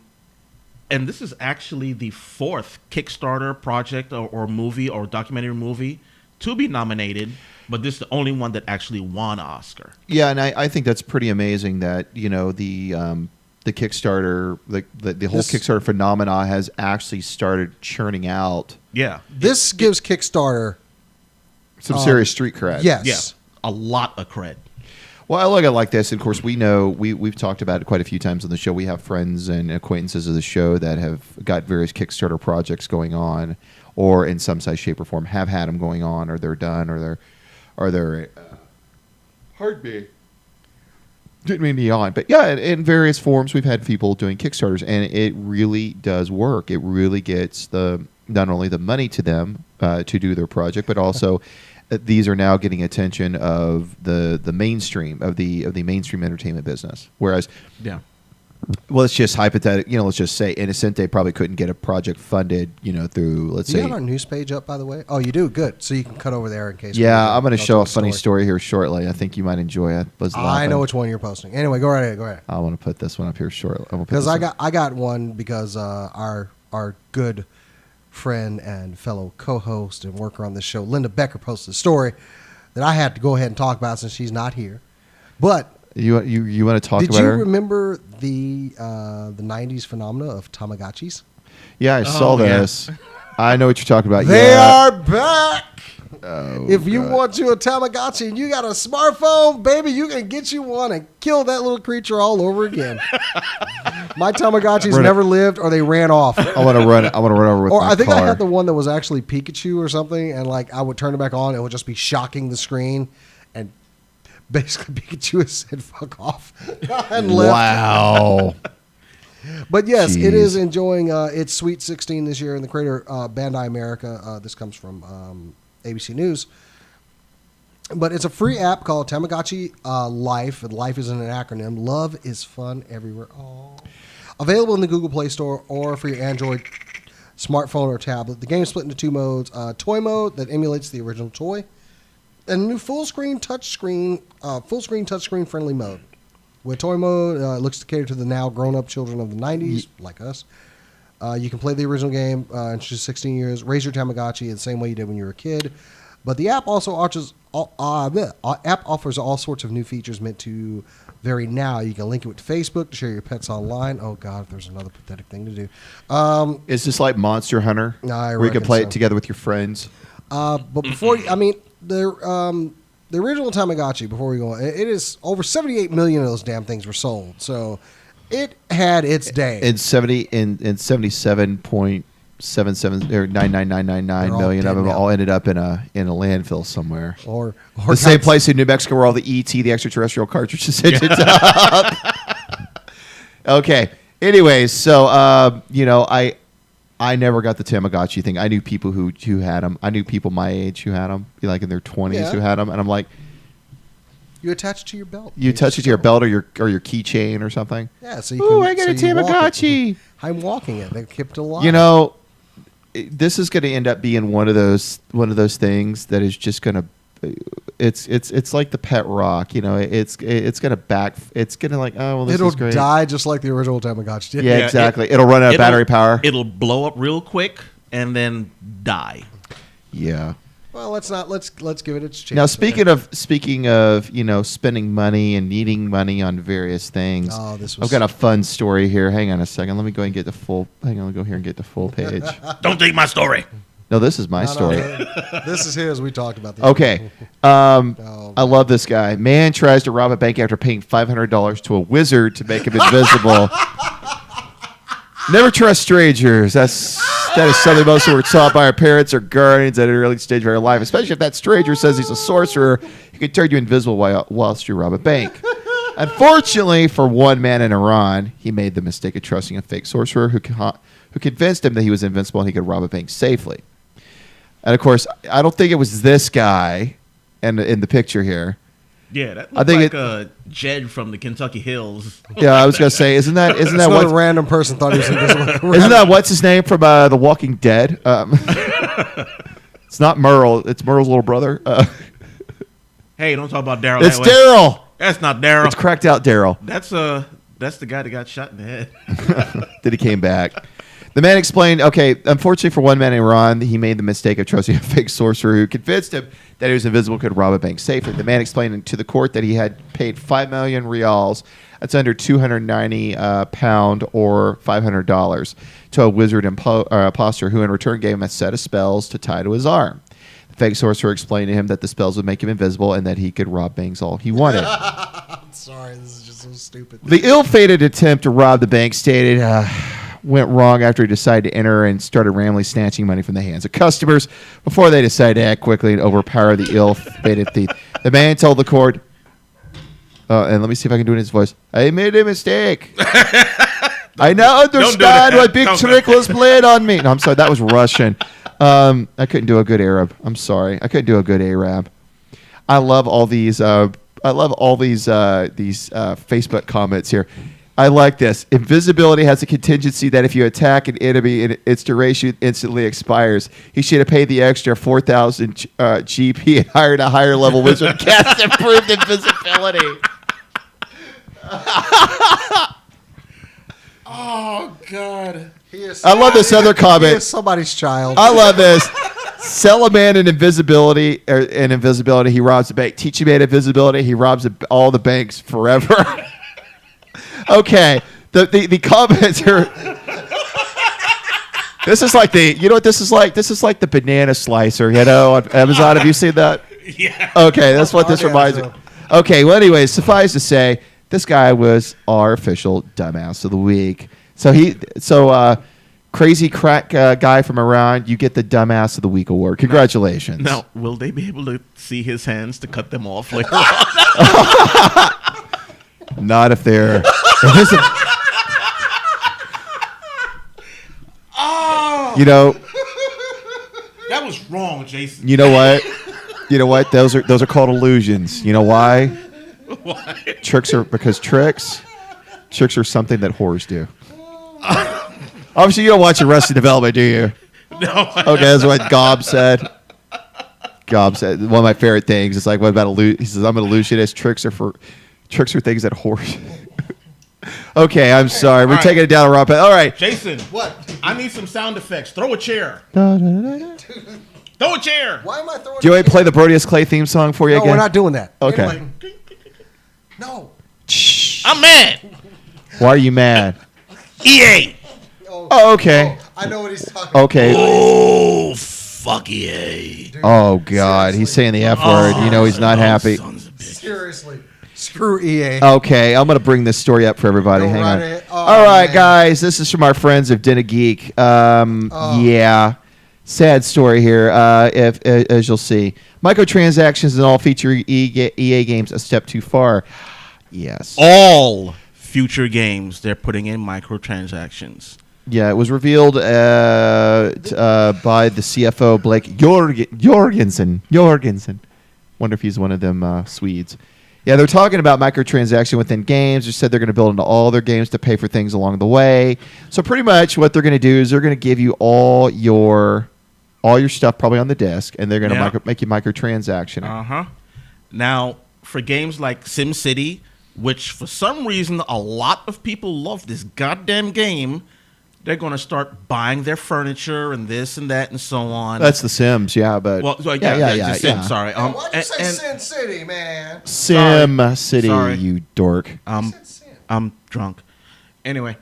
this is actually the 4th Kickstarter project or movie or documentary movie to be nominated, but this is the only one that actually won an Oscar. Yeah, and I think that's pretty amazing that, the Kickstarter, the whole Kickstarter phenomena has actually started churning out. Yeah. This gives Kickstarter some serious street cred. Yes. Yeah. A lot of cred. Well, I look at it like this. Of course, we know we've talked about it quite a few times on the show. We have friends and acquaintances of the show that have got various Kickstarter projects going on, or in some size, shape, or form have had them going on, or they're done, or they're hard me. Didn't mean to yawn, but yeah, in various forms, we've had people doing Kickstarters, and it really does work. It really gets not only the money to them to do their project, but also these are now getting attention of the mainstream of the mainstream entertainment business. Whereas, Yeah. well, let's just hypothetical. Let's just say Innocente probably couldn't get a project funded. Through let's Do you say. have our news page up, by the way? Oh, you do? Good. So you can cut over there in case. Yeah, I'm going to show a funny story here shortly. I think you might enjoy it. I know which one you're posting. Anyway, go right ahead. Go ahead. I want to put this one up here shortly. Because I got one because our good friend and fellow co-host and worker on this show, Linda Becker, posted a story that I had to go ahead and talk about since she's not here. But you want to talk about her? Did you remember the '90s phenomena of Tamagotchis? Yeah, I saw this. I know what you're talking about. They yeah. are back. Oh, if you want you a Tamagotchi and you got a smartphone, baby, you can get you one and kill that little creature all over again. My Tamagotchis never lived, or they ran off. I want to run over with Or my I think car. I had the one that was actually Pikachu or something, and like I would turn it back on, it would just be shocking the screen, and basically Pikachu said "fuck off" and left. Wow. But yes, Jeez. it is enjoying its Sweet 16 this year in the creator Bandai America. This comes from ABC News. But it's a free app called Tamagotchi Life. And Life isn't an acronym. Love is fun everywhere. Oh. Available in the Google Play Store or for your Android smartphone or tablet. The game is split into 2 modes. Toy mode that emulates the original toy. And a new full-screen touchscreen friendly mode. With toy mode, it looks to cater to the now grown-up children of the 90s, like us. You can play the original game in just 16 years. Raise your Tamagotchi the same way you did when you were a kid. But the app also offers all sorts of new features meant to vary now. You can link it with Facebook to share your pets online. Oh, God, there's another pathetic thing to do. Is this like Monster Hunter? No, I where you can reckon play so. it together with your friends? But before, I mean, the original Tamagotchi, before we go on, it is over 78 million of those damn things were sold. So it had its day. In 77.77 or 99999 all million of dead them now. all ended up in a landfill somewhere. or The same place in New Mexico where all the ET, the extraterrestrial cartridges ended up. Okay. Anyways, so I never got the Tamagotchi thing. I knew people who had them. I knew people my age who had them, like in their 20s who had them, and I'm like, you attach it to your belt. you attach it to your belt or your keychain or something. Yeah, so you Ooh, can. I got a so you walk it. Tamagotchi. I'm walking it. They kept it alive. You know, this is going to end up being one of those things that is just going to. It's like the pet rock. You know, it's going to It's going to like, oh well, this it'll is great. die just like the original Tamagotchi did. Yeah, exactly. It'll run out of battery power. It'll blow up real quick and then die. Yeah. Well, let's give it its chance. Now, speaking of spending money and needing money on various things, I've got a fun story here. Hang on a second. Let me go and get the full. Hang on, let me go here and get the full page. Don't take my story. No, this is my story. This is his. We talked about this. Okay. I love this guy. Man tries to rob a bank after paying $500 to a wizard to make him invisible. Never trust strangers. That is something most of us were taught by our parents or guardians at an early stage of our life, especially if that stranger says he's a sorcerer. He can turn you invisible whilst you rob a bank. Unfortunately, for one man in Iran, he made the mistake of trusting a fake sorcerer who convinced him that he was invincible and he could rob a bank safely. And of course, I don't think it was this guy in the picture here. Yeah, that looks like Jed from the Kentucky Hills. Yeah, I was gonna say, isn't that what a random person thought he was invisible? Isn't that what's his name from The Walking Dead? It's not Merle. It's Merle's little brother. Hey, don't talk about Daryl. It's Daryl. That's not Daryl. It's cracked out Daryl. That's the guy that got shot in the head. Then he came back. The man explained, okay, unfortunately for one man in Iran, he made the mistake of trusting a fake sorcerer who convinced him that he was invisible, could rob a bank safely. The man explained to the court that he had paid 5 million rials, that's under 290 pound or $500, to a wizard imposter who in return gave him a set of spells to tie to his arm. The fake sorcerer explained to him that the spells would make him invisible and that he could rob banks all he wanted. I'm sorry, this is just so stupid. The ill-fated attempt to rob the bank stated went wrong after he decided to enter and started randomly snatching money from the hands of customers before they decided to act quickly and overpower the ill-fated thief. The man told the court, and let me see if I can do it in his voice, I made a mistake. I now understand why Big Trick was played on me. No, I'm sorry, that was Russian. I couldn't do a good Arab. I'm sorry. I couldn't do a good Arab. I love all these Facebook comments here. I like this. Invisibility has a contingency that if you attack an enemy and its duration instantly expires, he should have paid the extra 4,000 GP and hired a higher level wizard to cast improved invisibility. Oh, God. I love this other comment. He is somebody's child. I love this. Sell a man in invisibility. He robs a bank. Teach a man invisibility. He robs all the banks forever. Okay, the comments are. This is like you know what this is like? This is like the banana slicer, on Amazon. Have you seen that? Yeah. Okay, that's what this reminds me. Okay, well, anyways, suffice to say, this guy was our official dumbass of the week. So crazy crack guy from Iran, you get the dumbass of the week award. Congratulations. Now, will they be able to see his hands to cut them off later on? Not if they're. Oh, that was wrong, Jason. You know what? Those are called illusions. You know why? Why? Tricks are something that whores do. Obviously, you don't watch Arrested Development, do you? No. Okay, that's what Gob said. Gob said one of my favorite things. It's like, what about he says, I'm an illusionist. Tricks are things that whores. Okay, I'm sorry. We're taking it down a raw path. All right. Jason. What? I need some sound effects. Throw a chair. Throw a chair. Why am I throwing? Do you want me to play the Brodius Clay theme song for you No, again? we're not doing that. Okay. Anyway. No. Shh. I'm mad. Why are you mad? EA. Oh, okay. I know what he's talking about. Okay. Oh, fuck EA. Dude, Oh, God. He's saying the F word. You know he's not happy. Sons of bitches. seriously. Screw EA. Okay, I'm going to bring this story up for everybody. Go Hang right on. ahead. Oh, All right, man. guys. This is from our friends of Den of Geek. Yeah. Sad story here, if as you'll see. Microtransactions in all future EA games a step too far. Yes. All future games, they're putting in microtransactions. Yeah, it was revealed by the CFO, Blake Jorgensen. Wonder if he's one of them Swedes. Yeah, they're talking about microtransaction within games. They said they're going to build into all their games to pay for things along the way. So pretty much what they're going to do is they're going to give you all your stuff probably on the disc, and they're going to make you microtransaction. Now, for games like SimCity, which for some reason a lot of people love this goddamn game, they're going to start buying their furniture and this and that and so on. That's The Sims, yeah, but Sims. Sorry. Why'd you say Sin City, man? Sim City, Sorry. you dork. I'm drunk. Anyway,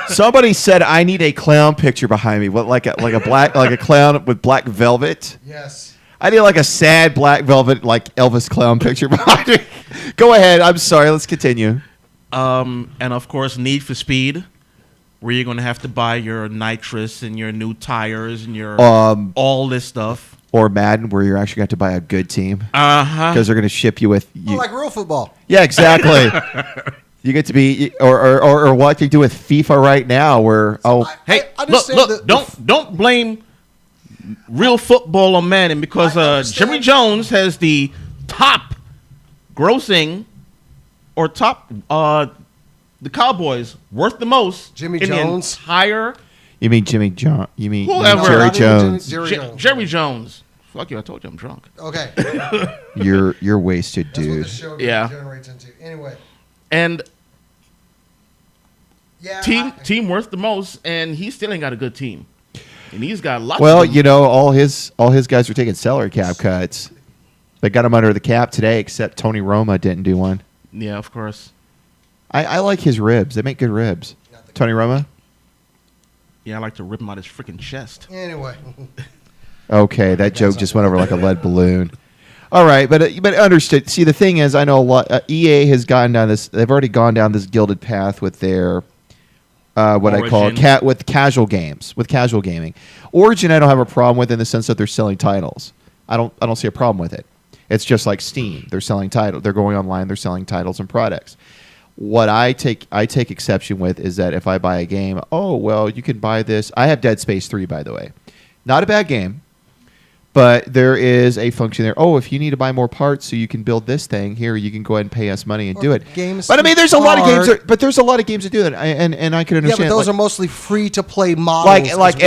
Somebody said I need a clown picture behind me. What, like a clown with black velvet? Yes. I need like a sad black velvet like Elvis clown picture behind me. Go ahead. I'm sorry. Let's continue. and of course, Need for Speed, where you're going to have to buy your nitrous and your new tires and your all this stuff. Or Madden, where you're actually going to buy a good team because they're going to ship you with. Oh, like real football. Yeah, exactly. You get to be, or what they do with FIFA right now, where Hey, look! Don't blame real football on Madden because Jimmy Jones has the top grossing or top the Cowboys worth the most. Jimmy in Jones? The entire. You mean Jimmy John? You mean Whoever. Jerry No, Jones? Jerry Jones. Fuck you! I told you I'm drunk. Okay. You're wasted, That's what dude. the show Yeah. generates into. Anyway. And Yeah. team worth the most, and he still ain't got a good team. And he's got lots. Well, of them. you know, all his guys are taking salary cap cuts. They got him under the cap today, except Tony Roma didn't do one. Yeah, of course. I like his ribs. They make good ribs. Tony Roma? Yeah, I like to rip him out his freaking chest. Anyway. Okay, that joke just went over like a lead balloon. All right, but understood. See, the thing is, I know a lot. EA has gone down this. They've already gone down this gilded path with their what I call with casual games, with casual gaming. Origin, I don't have a problem with in the sense that they're selling titles. I don't see a problem with it. It's just like Steam. They're selling titles. They're going online. They're selling titles and products. What I take exception with is that if I buy a game, oh well, you can buy this. I have Dead Space 3, by the way. Not a bad game. But there is a function there. Oh, if you need to buy more parts so you can build this thing, here you can go ahead and pay us money and do it. But I mean, there's a lot of games. There's a lot of games that do that, and I can understand. Yeah, but those are mostly free to play models. Like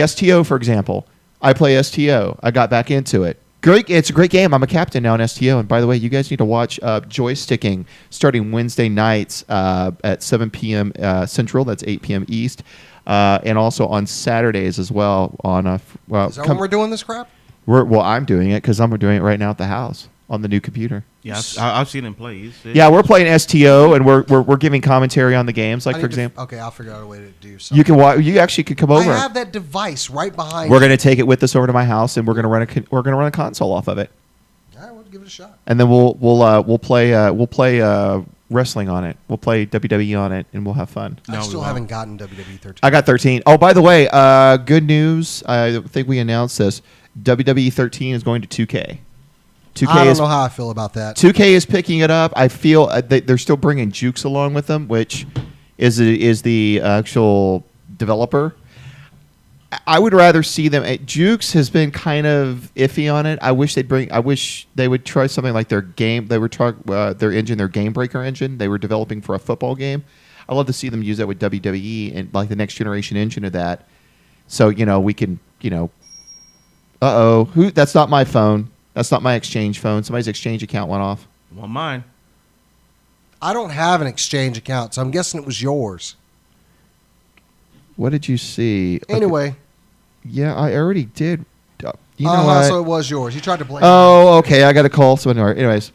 STO, for example. I play STO. I got back into it. Great, it's a great game. I'm a captain now in STO. And by the way, you guys need to watch Joysticking starting Wednesday nights at 7 p.m. Central. That's 8 p.m. East. And also on Saturdays as well. Is that when we're doing this crap? I'm doing it because I'm doing it right now at the house on the new computer. Yeah, I've seen him play. Yeah, we're playing STO and we're giving commentary on the games. Like for example, okay, I'll figure out a way to do something. You can you actually could come over. I have that device right behind. We're going to take it with us over to my house and we're going to run a console off of it. All right, we'll give it a shot. And then we'll play wrestling on it. We'll play WWE on it, and we'll have fun. I still haven't gotten WWE 13. I got 13. Oh, by the way, good news. I think we announced this. WWE 13 is going to 2K. 2K I don't know how I feel about that. 2K is picking it up. I feel they're still bringing Jukes along with them, which is the actual developer. I would rather see them. Jukes has been kind of iffy on it. I wish they would try something like their game. They would try their engine, their Game Breaker engine. They were developing for a football game. I'd love to see them use that with WWE and like the next generation engine of that. So we can that's not my phone. That's not my Exchange phone. Somebody's Exchange account went off. Well, mine. I don't have an Exchange account, so I'm guessing it was yours. What did you see? Anyway. Okay. Yeah, I already did You know what? So it was yours. You tried to blame. Oh, okay. I got a call. So anyways,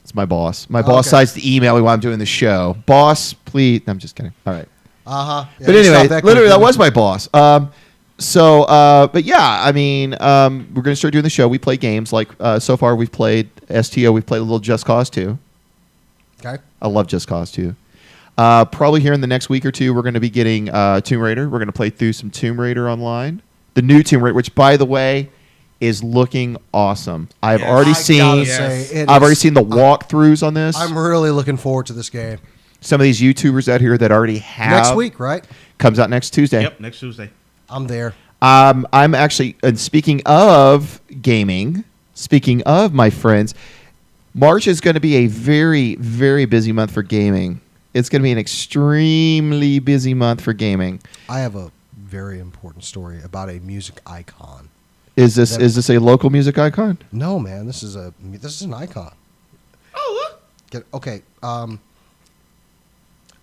it's my boss. My boss decides to email me while I'm doing the show. Boss, please. No, I'm just kidding. All right. Yeah, But anyway, literally, that was my boss. But yeah, I mean, we're going to start doing the show. We play games. Like, so far, we've played STO. We've played a little Just Cause 2. Okay. I love Just Cause 2. Probably here in the next week or two, we're going to be getting Tomb Raider. We're going to play through some Tomb Raider online. The new Tomb Raider, which, by the way, is looking awesome. I've already seen the walkthroughs on this. I'm really looking forward to this game. Some of these YouTubers out here that already have Next week, right? Comes out next Tuesday. Yep, next Tuesday. I'm there. I'm actually, and speaking of gaming, speaking of my friends, March is going to be a very, very busy month for gaming. It's going to be an extremely busy month for gaming. I have a very important story about a music icon. Is this a local music icon? No, man. This is an icon. Oh, Okay.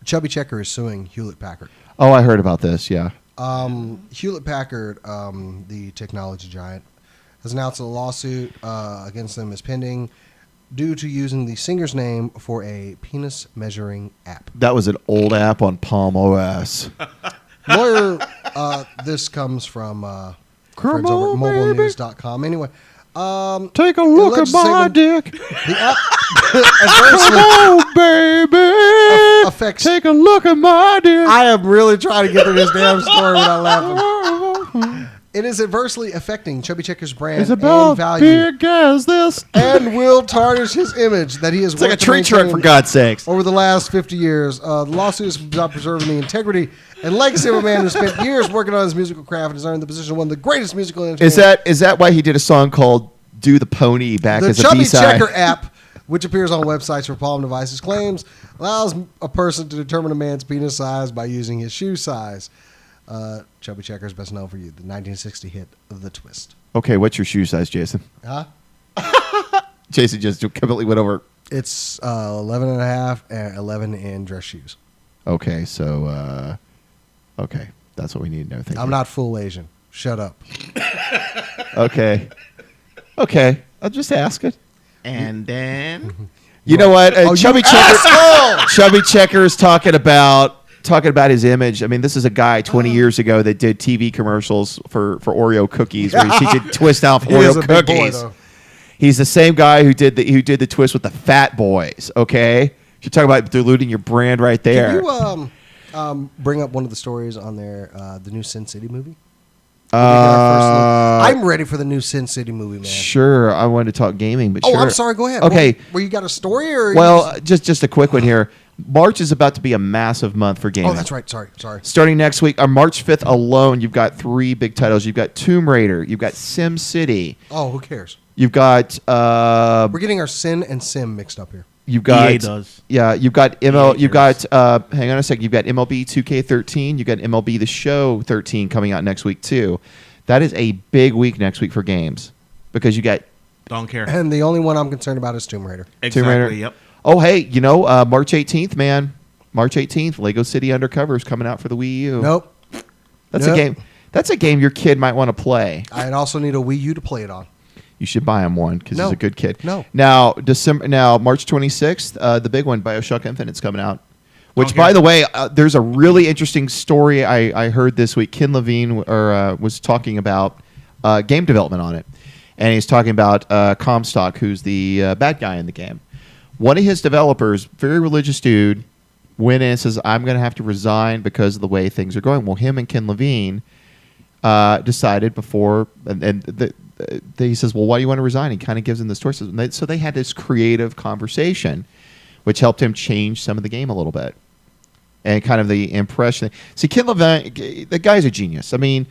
Chubby Checker is suing Hewlett Packard. Oh, I heard about this. Yeah. Hewlett Packard, the technology giant, has announced a lawsuit against them is pending due to using the singer's name for a penis measuring app. That was an old app on Palm OS. Lawyer, this comes from friends over at mobilenews.com. Anyway, take a look at my dick. The app affects. Take a look at my dick. I am really trying to get through this damn story without laughing. It is adversely affecting Chubby Checker's brand It's about and value, big as this. and will tarnish his image that he has It's like a worked to tree truck, maintain for God's sakes. over the last 50 years. The lawsuit is about preserving the integrity and legacy of a man who spent years working on his musical craft and has earned the position of one of the greatest musical entertainers. Is that why he did a song called "Do the Pony" back The as a Chubby B-side? Checker app, which appears on websites for Palm devices, claims allows a person to determine a man's penis size by using his shoe size. Chubby Checker is best known for the 1960 hit "The Twist." Okay, what's your shoe size, Jason? Huh? Jason just completely went over. It's 11 and a half and 11 in dress shoes. Okay, so okay, that's what we need to know. Thank I'm you. not full Asian. Shut up. Okay, I'm just asking. and then You know what? Chubby Checker. asshole! Chubby Checker is talking about his image. I mean, this is a guy 20 years ago that did TV commercials for Oreo cookies, where he could twist out He is Oreo a big boy, cookies. though. He's the same guy who did the twist with the Fat Boys. Okay, you're talking about diluting your brand right there. Can you bring up one of the stories on there, the new Sin City movie? Uh, I'm ready for the new Sin City movie, man. Sure, I wanted to talk gaming, but Oh, sure. I'm sorry. Go ahead. Okay. Well, you got a story, or Well, just a quick one here. March is about to be a massive month for gaming. oh, that's right. Sorry. Starting next week, on March 5th alone, you've got 3 big titles. You've got Tomb Raider. You've got Sim City. Oh, who cares? You've got We're getting our Sin and Sim mixed up here. you've got EA does. Yeah, you've got ML. EA You've got hang on a second. You've got MLB 2K13. You've got MLB The Show 13 coming out next week too. That is a big week next week for games because you got Don't care. And the only one I'm concerned about is Tomb Raider. Exactly. Tomb Raider. Yep. Oh, hey, March 18th, man. March 18th, Lego City Undercover is coming out for the Wii U. Nope. That's Nope. a game. That's a game your kid might want to play. I'd also need a Wii U to play it on. You should buy him one because No. he's a good kid. No. Now, March 26th, the big one, BioShock Infinite's coming out. Which, Okay. by the way, there's a really interesting story I heard this week. Ken Levine was talking about game development on it, and he's talking about Comstock, who's the bad guy in the game. One of his developers, very religious dude, went in and says, "I'm going to have to resign because of the way things are going." Well, him and Ken Levine decided before, and he says, "Well, why do you want to resign?" He kind of gives him the story. So they had this creative conversation, which helped him change some of the game a little bit, and kind of the impression. See, Ken Levine, the guy's a genius. I mean,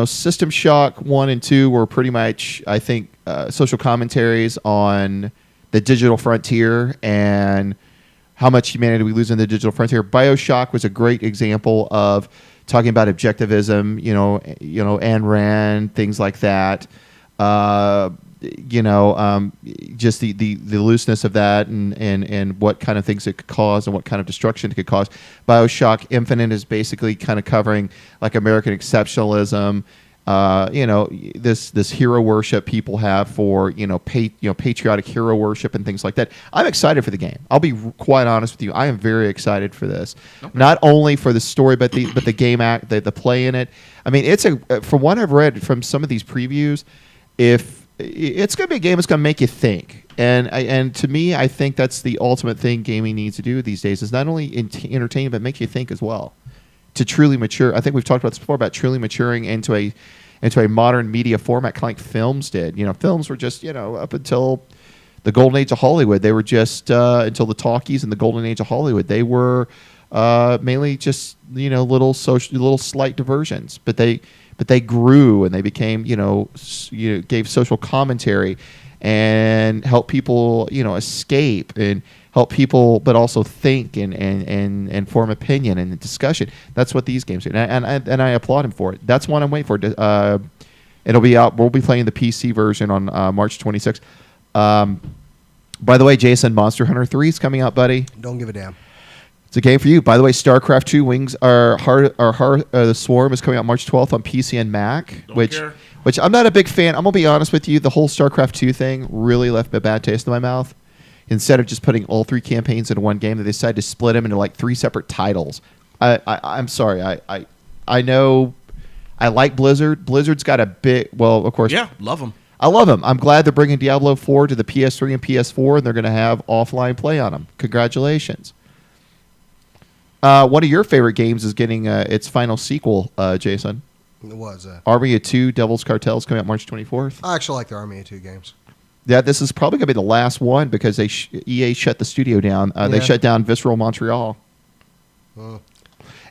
System Shock 1 and 2 were pretty much, I think, social commentaries on the digital frontier and how much humanity we lose in the digital frontier. BioShock was a great example of talking about objectivism, Ayn Rand, things like that. Just the looseness of that and what kind of things it could cause and what kind of destruction it could cause. BioShock Infinite is basically kind of covering like American exceptionalism this hero worship people have for patriotic hero worship and things like that. I'm excited for the game. I'll be quite honest with you. I am very excited for this. Okay. Not only for the story, but the game act, the play in it. I mean, from what I've read from some of these previews, if it's going to be a game that's going to make you think. And to me, I think that's the ultimate thing gaming needs to do these days is not only entertain, but make you think as well. To truly mature, I think we've talked about this before about truly maturing into a modern media format, kind of like films did. Films were just up until the golden age of Hollywood. They were just until the talkies and the golden age of Hollywood. They were mainly just little slight diversions, but they grew and they became gave social commentary and helped people escape and help people, but also think and form opinion and discussion. That's what these games do, and I applaud him for it. That's one I'm waiting for. It'll be out. We'll be playing the PC version on March 26th. By the way, Jason, Monster Hunter 3 is coming out, buddy. Don't give a damn. It's a game for you. By the way, StarCraft 2 Wings the Swarm is coming out March 12th on PC and Mac, which I'm not a big fan. I'm gonna be honest with you. The whole StarCraft 2 thing really left a bad taste in my mouth. Instead of just putting all 3 campaigns into one game, they decided to split them into like 3 separate titles. I'm sorry. I know I like Blizzard. Blizzard's got a big, well, of course. Yeah, love them. I love them. I'm glad they're bringing Diablo 4 to the PS3 and PS4, and they're going to have offline play on them. Congratulations. One of your favorite games is getting its final sequel, Jason. It was. Army of Two, Devil's Cartel is coming out March 24th. I actually like the Army of Two games. Yeah, this is probably going to be the last one because EA shut the studio down. They shut down Visceral Montreal.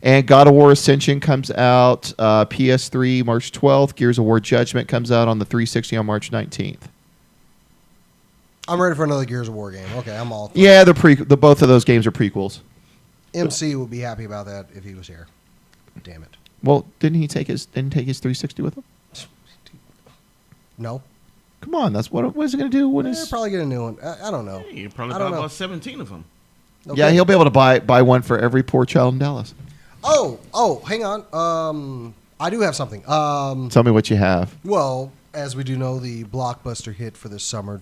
And God of War Ascension comes out PS3 March 12th. Gears of War Judgment comes out on the 360 on March 19th. I'm ready for another Gears of War game. Okay, I'm all. Yeah, both of those games are prequels. MC would be happy about that if he was here. Damn it. Well, didn't he take his 360 with him? No. Come on, that's what is he going to do when he's probably get a new one. I don't know. You probably buy about 17 of them. Okay. Yeah, he'll be able to buy one for every poor child in Dallas. Oh, hang on. I do have something. Tell me what you have. Well, as we do know, the blockbuster hit for this summer,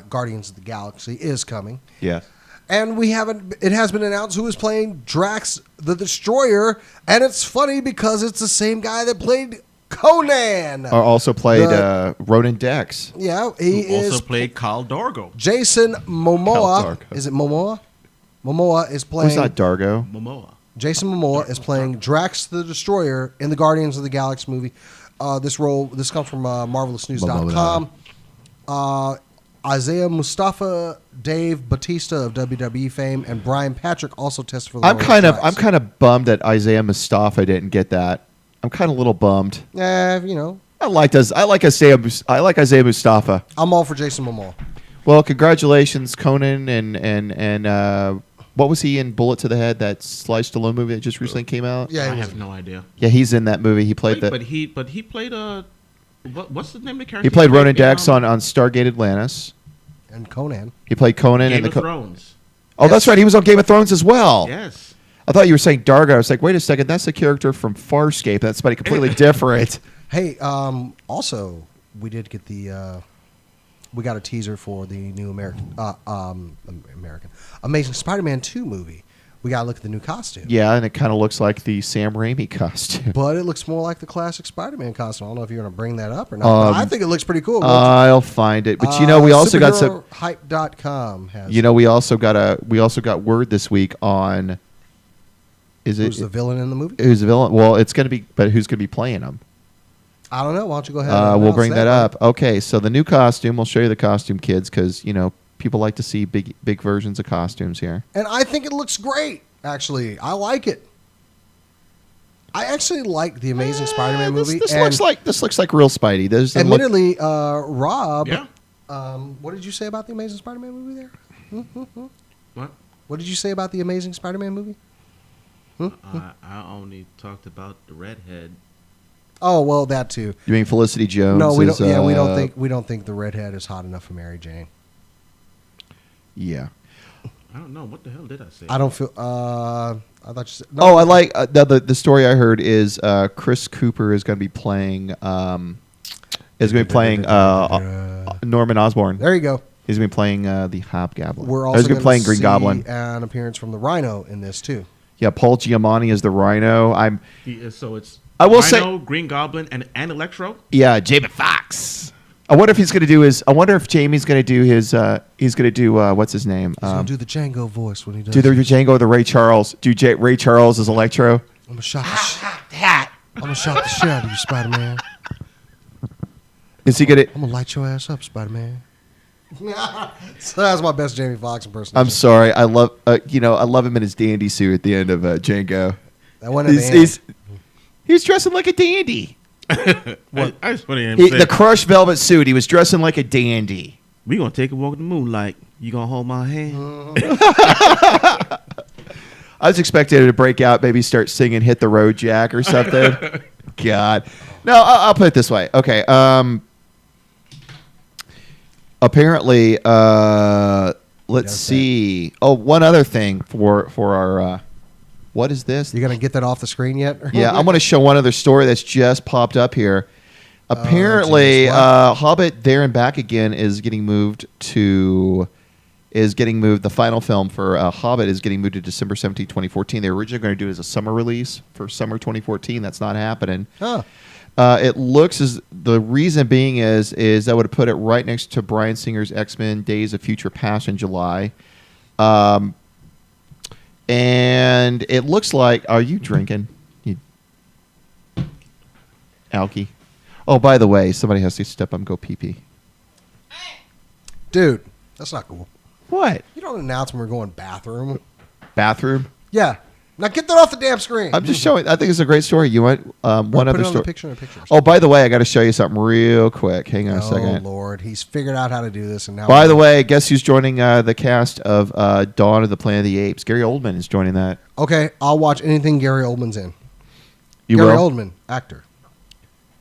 Guardians of the Galaxy, is coming. Yeah. And it has been announced who is playing Drax the Destroyer, and it's funny because it's the same guy that played Conan. Or also played Ronan Dex. Yeah, he also played Khal Dargo. Jason Momoa. Is it Momoa? Momoa is playing. Who's not Dargo? Momoa. Jason Momoa is playing Drax the Destroyer in the Guardians of the Galaxy movie. This comes from MarvelousNews.com. Isaiah Mustafa, Dave Bautista of WWE fame, and Brian Patrick also tested for the I'm kind of bummed that Isaiah Mustafa didn't get that. I'm kind of a little bummed. I like Isaiah Mustafa. I'm all for Jason Momoa. Well, congratulations, Conan, and what was he in Bullet to the Head, that Sly Stallone movie that just recently came out? Yeah, I have no idea. Yeah, he's in that movie. He played But he played what's the name of the character? He played Ronan Dex on Stargate Atlantis. And Conan. He played Conan Game in of Thrones. Oh, yes. That's right. He was on Game of Thrones as well. Yes. I thought you were saying Dargo. I was like, wait a second. That's the character from Farscape. That's somebody completely different. Hey, also, we did get we got a teaser for the new Amazing Spider-Man 2 movie. We got to look at the new costume. Yeah, and it kind of looks like the Sam Raimi costume. But it looks more like the classic Spider-Man costume. I don't know if you're going to bring that up or not. But I think it looks pretty cool. I'll find it. But we also got some hype.com has we also got word this week on who's the villain in the movie? Who's the villain? Well, it's going to be, but who's going to be playing him? I don't know. Why don't you go ahead? We'll bring that up. Okay, so the new costume. We'll show you the costume, kids, because people like to see big versions of costumes here. And I think it looks great. Actually, I like it. I actually like the Amazing Spider-Man movie. This looks like real Spidey. Admittedly, Rob. Yeah. What did you say about the Amazing Spider-Man movie there? What? What did you say about the Amazing Spider-Man movie? I only talked about the redhead. Oh well, that too. You mean Felicity Jones? No, we don't. We don't think the redhead is hot enough for Mary Jane. Yeah. I don't know. What the hell did I say? I don't feel. I thought you said. Oh, I like the story I heard is Chris Cooper is going to be playing Norman Osborn. There you go. He's going to be playing the Hobgoblin. We're He's also going to be playing Green see Goblin. an appearance from the Rhino in this too. Yeah, Paul Giamatti is the Rhino. So it's I will Rhino, Green Goblin, and Electro. Yeah, Jamie Foxx. I wonder if he's going to do his. I wonder if Jamie's going to do his. He's going to do what's his name? He's gonna do the Django voice when he does. Do the Django or the Ray Charles? Do Ray Charles as Electro? I'm gonna shot the shit out of you, Spider-Man. Is he gonna? I'm gonna light your ass up, Spider-Man. So that's my best Jamie Foxx impersonation. I'm sorry. I love. I love him in his dandy suit at the end of Django. That one at the end. He's dressing like a dandy. What? I just want to The crushed velvet suit. He was dressing like a dandy. We gonna take a walk in the moonlight. You gonna hold my hand? I was expecting to break out, maybe start singing "Hit the Road, Jack" or something. God, no. I'll put it this way. Okay. Apparently, let's see. Oh, one other thing for our. What is this? You gonna get that off the screen yet? Yeah, I'm going to show one other story that's just popped up here. Apparently, Hobbit There and Back Again is getting moved. The final film for Hobbit is getting moved to December 17, 2014. They were originally going to do it as a summer release for summer 2014. That's not happening. Huh. It looks as the reason being is I would have put it right next to Bryan Singer's X-Men Days of Future Past in July. And it looks like, are you drinking? Alky. Oh, by the way, somebody has to step up and go pee-pee. Dude, that's not cool. What? You don't announce when we're going bathroom. Bathroom? Yeah. Now get that off the damn screen. I'm just showing. I think it's a great story. You want one other story? Picture. Oh, by the way, I got to show you something real quick. Hang on a second. Oh, Lord. He's figured out how to do this. And now. By the way, guess who's joining the cast of Dawn of the Planet of the Apes? Gary Oldman is joining that. Okay, I'll watch anything Gary Oldman's in. You Gary will? Oldman, actor.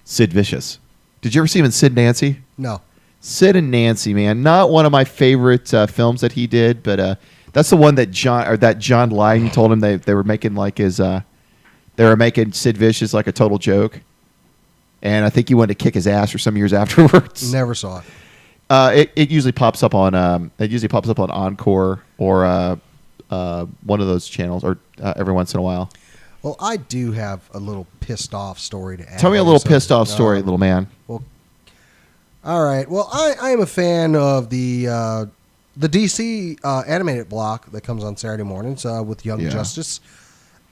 Sid Vicious. Did you ever see him in Sid and Nancy? No. Sid and Nancy, man. Not one of my favorite films that he did, but that's the one that John Lydon told him they were making like his they were making Sid Vicious like a total joke. And I think he wanted to kick his ass for some years afterwards. Never saw it. It usually pops up on Encore or one of those channels or every once in a while. Well, I do have a little pissed off story to add. Tell me a little pissed off story, little man. Well, all right. Well, I am a fan of the DC animated block that comes on Saturday mornings with Young Justice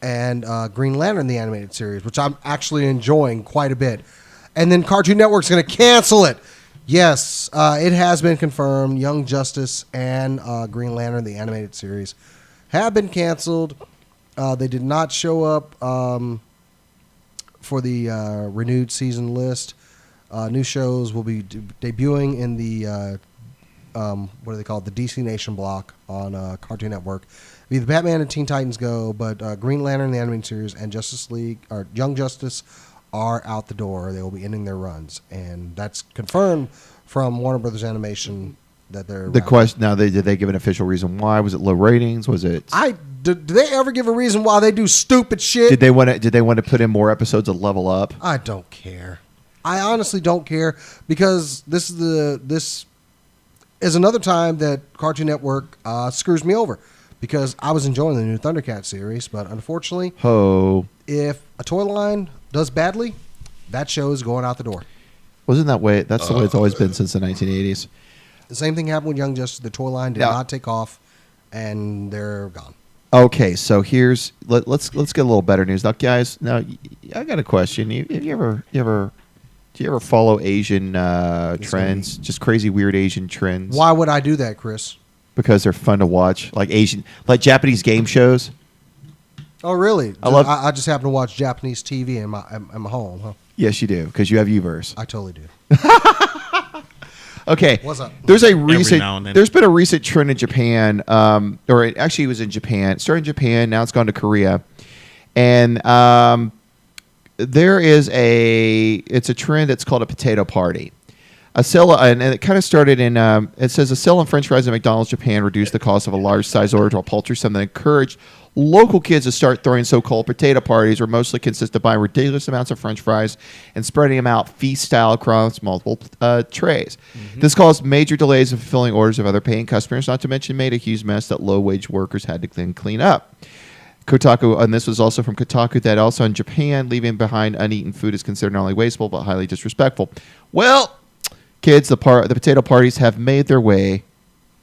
and Green Lantern, the animated series, which I'm actually enjoying quite a bit. And then Cartoon Network's going to cancel it. Yes, it has been confirmed. Young Justice and Green Lantern, the animated series, have been canceled. They did not show up for the renewed season list. New shows will be debuting in the what are they called? The DC Nation block on Cartoon Network. It'll be the Batman and Teen Titans Go, but Green Lantern, the animated series, and Justice League or Young Justice are out the door. They will be ending their runs, and that's confirmed from Warner Brothers Animation that they're the question now. Did they give an official reason why? Was it low ratings? Was it? Did they ever give a reason why they do stupid shit? Did they want to put in more episodes of Level Up? I don't care. I honestly don't care because this is another time that Cartoon Network screws me over because I was enjoying the new Thundercats series, but unfortunately, if a toy line does badly, that show is going out the door. Wasn't that way? That's the way it's always been since the 1980s. The same thing happened with Young Justice. The toy line did not take off, and they're gone. Okay, so let's get a little better news now, guys. Now, I got a question. Do you ever follow Asian trends? Just crazy, weird Asian trends? Why would I do that, Chris? Because they're fun to watch, like Japanese game shows. Oh, really? I just happen to watch Japanese TV in my home, huh? Yes, you do, because you have Uverse. I totally do. Okay. What's up? There's been a recent trend in Japan, or actually it was in Japan. It started in Japan, now it's gone to Korea. And it's a trend that's called a potato party. And it kind of started in, it says a sale on French fries at McDonald's Japan reduced the cost of a large size order to a paltry sum that encouraged local kids to start throwing so-called potato parties, which mostly consist of buying ridiculous amounts of French fries and spreading them out feast-style across multiple trays. This caused major delays in fulfilling orders of other paying customers, not to mention made a huge mess that low-wage workers had to then clean up. Kotaku, and this was also from Kotaku, that also in Japan, leaving behind uneaten food is considered not only wasteful but highly disrespectful. Well, kids, the potato parties have made their way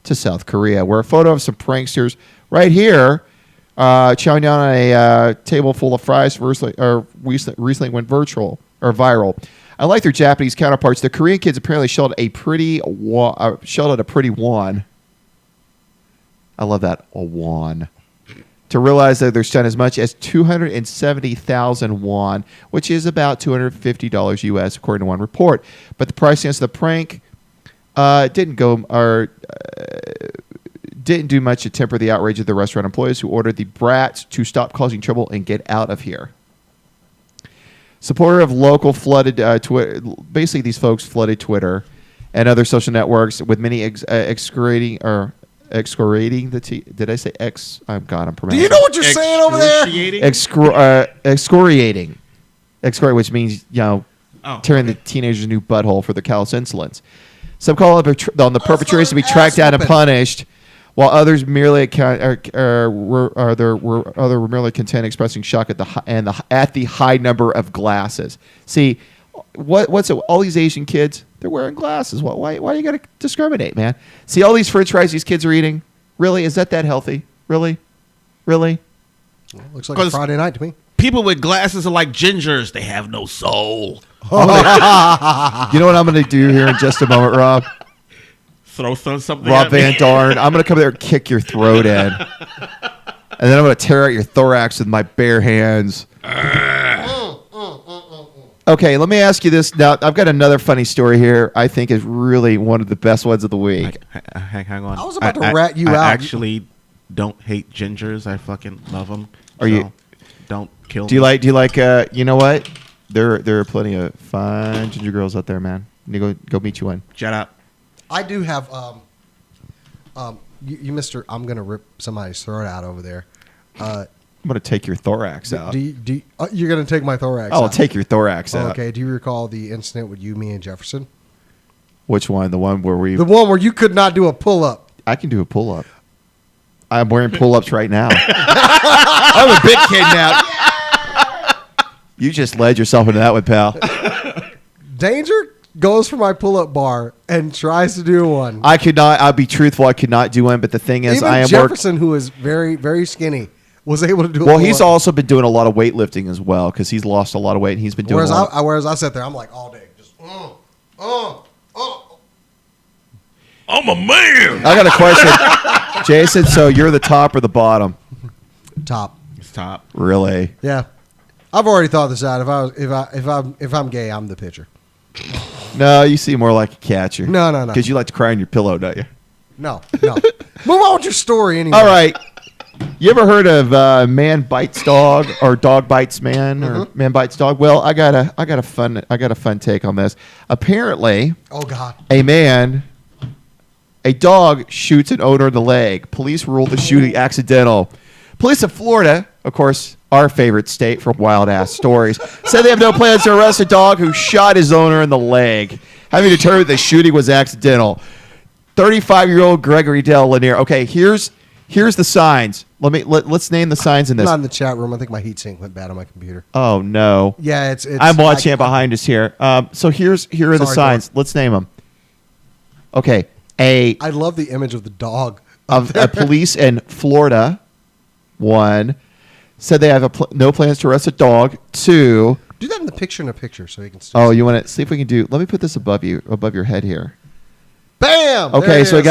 to South Korea, where a photo of some pranksters right here chowing down on a table full of fries recently went viral. Unlike their Japanese counterparts, the Korean kids apparently shelled at a pretty won. I love that, a won. To realize that they're spent as much as 270,000 won, which is about $250 US, according to one report. But the priciness of the prank didn't do much to temper the outrage of the restaurant employees, who ordered the brats to stop causing trouble and get out of here. Supporter of local flooded Twitter. Basically, these folks flooded Twitter and other social networks with many excoriating the did I say X? Oh God, I'm pronouncing. Do you know what you're saying over there? Excoriating, which means tearing the teenager's new butthole for their callous insolence. Some call on the perpetrators to be tracked down and punished, while others merely were merely content expressing shock at the high number of glasses. See, what's it? All these Asian kids, they're wearing glasses. Why you got to discriminate, man? See, all these French fries these kids are eating. Really, is that healthy? Really? Well, looks like a Friday night to me. People with glasses are like gingers; they have no soul. You know what I'm going to do here in just a moment, Rob? Throw something. Rob Van Darn, I'm going to come there and kick your throat in, and then I'm going to tear out your thorax with my bare hands. Okay, let me ask you this. Now, I've got another funny story here. I think is really one of the best ones of the week. Hang on. I was about to rat you out. I actually don't hate gingers. I fucking love them. Don't kill. Do you like? You know what? There are plenty of fine ginger girls out there, man. You go meet you one. Shut up. I do have you Mr. I'm gonna rip somebody's throat out over there. I'm gonna take your thorax out. You're gonna take my thorax out? I'll take your thorax out. Okay. Do you recall the incident with you, me, and Jefferson? Which one? The one where the one where you could not do a pull up. I can do a pull up. I'm wearing pull ups right now. I'm a big kid now. You just led yourself into that one, pal. Danger goes for my pull-up bar and tries to do one. I could not. I'll be truthful. I could not do one. But the thing is, even Jefferson, who is very, very skinny, was able to do it. Well, he's also been doing a lot of weightlifting as well because he's lost a lot of weight and he's been doing. Whereas I sat there, I'm like all day, just I'm a man. I got a question, Jason. So you're the top or the bottom? Top. It's top. Really? Yeah. I've already thought this out. If I'm gay, I'm the pitcher. No, you seem more like a catcher. No. Because you like to cry on your pillow, don't you? No. Move on with your story anyway. All right. You ever heard of man bites dog or dog bites man or man bites dog? Well, I got a fun take on this. Apparently, oh God, a dog shoots an owner in the leg. Police ruled the shooting accidental. Police of Florida, of course, our favorite state for wild-ass stories, said they have no plans to arrest a dog who shot his owner in the leg, having determined the shooting was accidental. 35-year-old Gregory Del Lanier. Okay, here's the signs. Let's name the signs in this. I'm not in the chat room. I think my heat sink went bad on my computer. Oh no. Yeah, it's I'm watching it behind us here. So here are the signs. Let's name them. Okay, I love the image of the dog. Of a police in Florida. 1 said they have no plans to arrest a dog. 2, do that in the picture so you can. You want to see if we can do? Let me put this above your head here. Bam. Okay, so we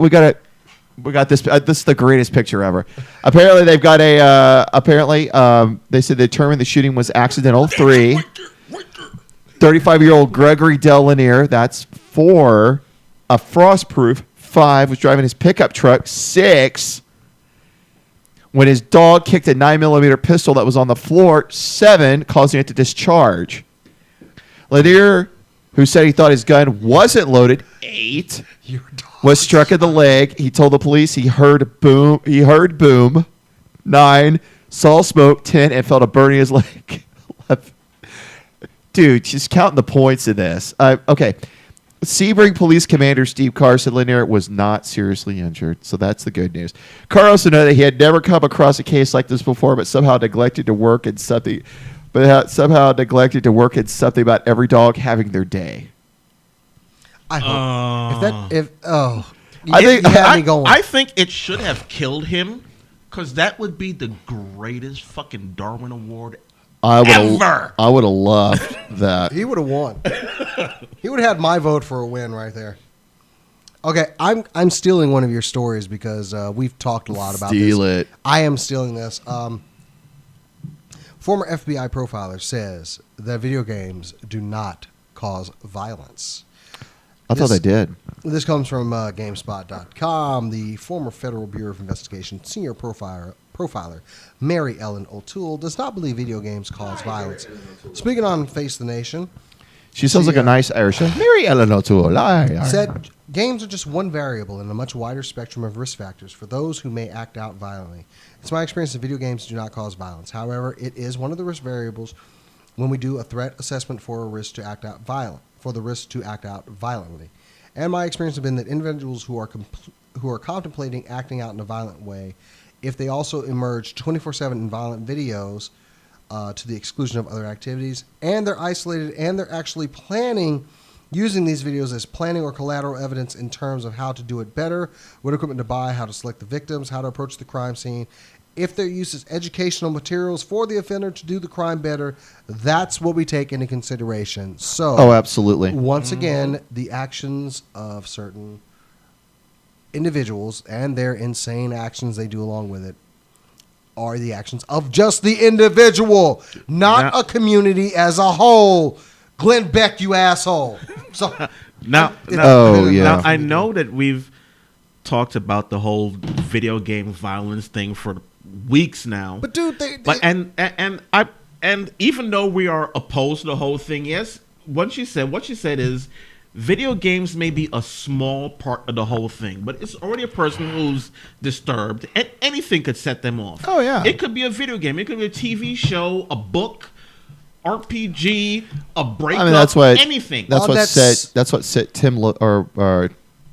got this. This is the greatest picture ever. Apparently, they've got they said they determined the shooting was accidental. 3, 35-year-old Gregory Del Lanier. That's 4, a frostproof. 5 was driving his pickup truck. 6. When his dog kicked a 9mm pistol that was on the floor. 7, causing it to discharge. Lanier, who said he thought his gun wasn't loaded. 8, was struck in the leg. He told the police he heard boom. 9, saw smoke. 10, and felt a burning his leg. 11. Dude, just counting the points in this. Okay. Sebring Police Commander Steve Carson Lanier was not seriously injured, so that's the good news. Carr also noted that he had never come across a case like this before, but somehow neglected to work in something about every dog having their day. I hope I think it should have killed him, because that would be the greatest fucking Darwin Award ever. I would have loved that. He would have won. He would have had my vote for a win right there. Okay, I'm stealing one of your stories because we've talked a lot about this. Steal it. I am stealing this. Former FBI profiler says that video games do not cause violence. I thought they did. This comes from GameSpot.com. The former Federal Bureau of Investigation senior profiler Mary Ellen O'Toole does not believe video games cause violence. Speaking on Face the Nation, she sounds like a nice Irish. Mary Ellen O'Toole said games are just one variable in a much wider spectrum of risk factors for those who may act out violently. It's my experience that video games do not cause violence. However, it is one of the risk variables when we do a threat assessment for the risk to act out violently. And my experience has been that individuals who are contemplating acting out in a violent way, if they also emerge 24/7 in violent videos to the exclusion of other activities, and they're isolated and they're actually planning using these videos as planning or collateral evidence in terms of how to do it better, what equipment to buy, how to select the victims, how to approach the crime scene. If their use is educational materials for the offender to do the crime better, that's what we take into consideration. So, absolutely. Once again, the actions of certain individuals and their insane actions they do along with it are the actions of just the individual, not a community as a whole. Glenn Beck, you asshole. So now I know that we've talked about the whole video game violence thing for weeks now. But dude, and even though we are opposed to the whole thing, yes, what she said is video games may be a small part of the whole thing, but it's already a person who's disturbed, and anything could set them off. Oh yeah, it could be a video game, it could be a TV show, a book, RPG, a breakup. I mean, anything. That's what set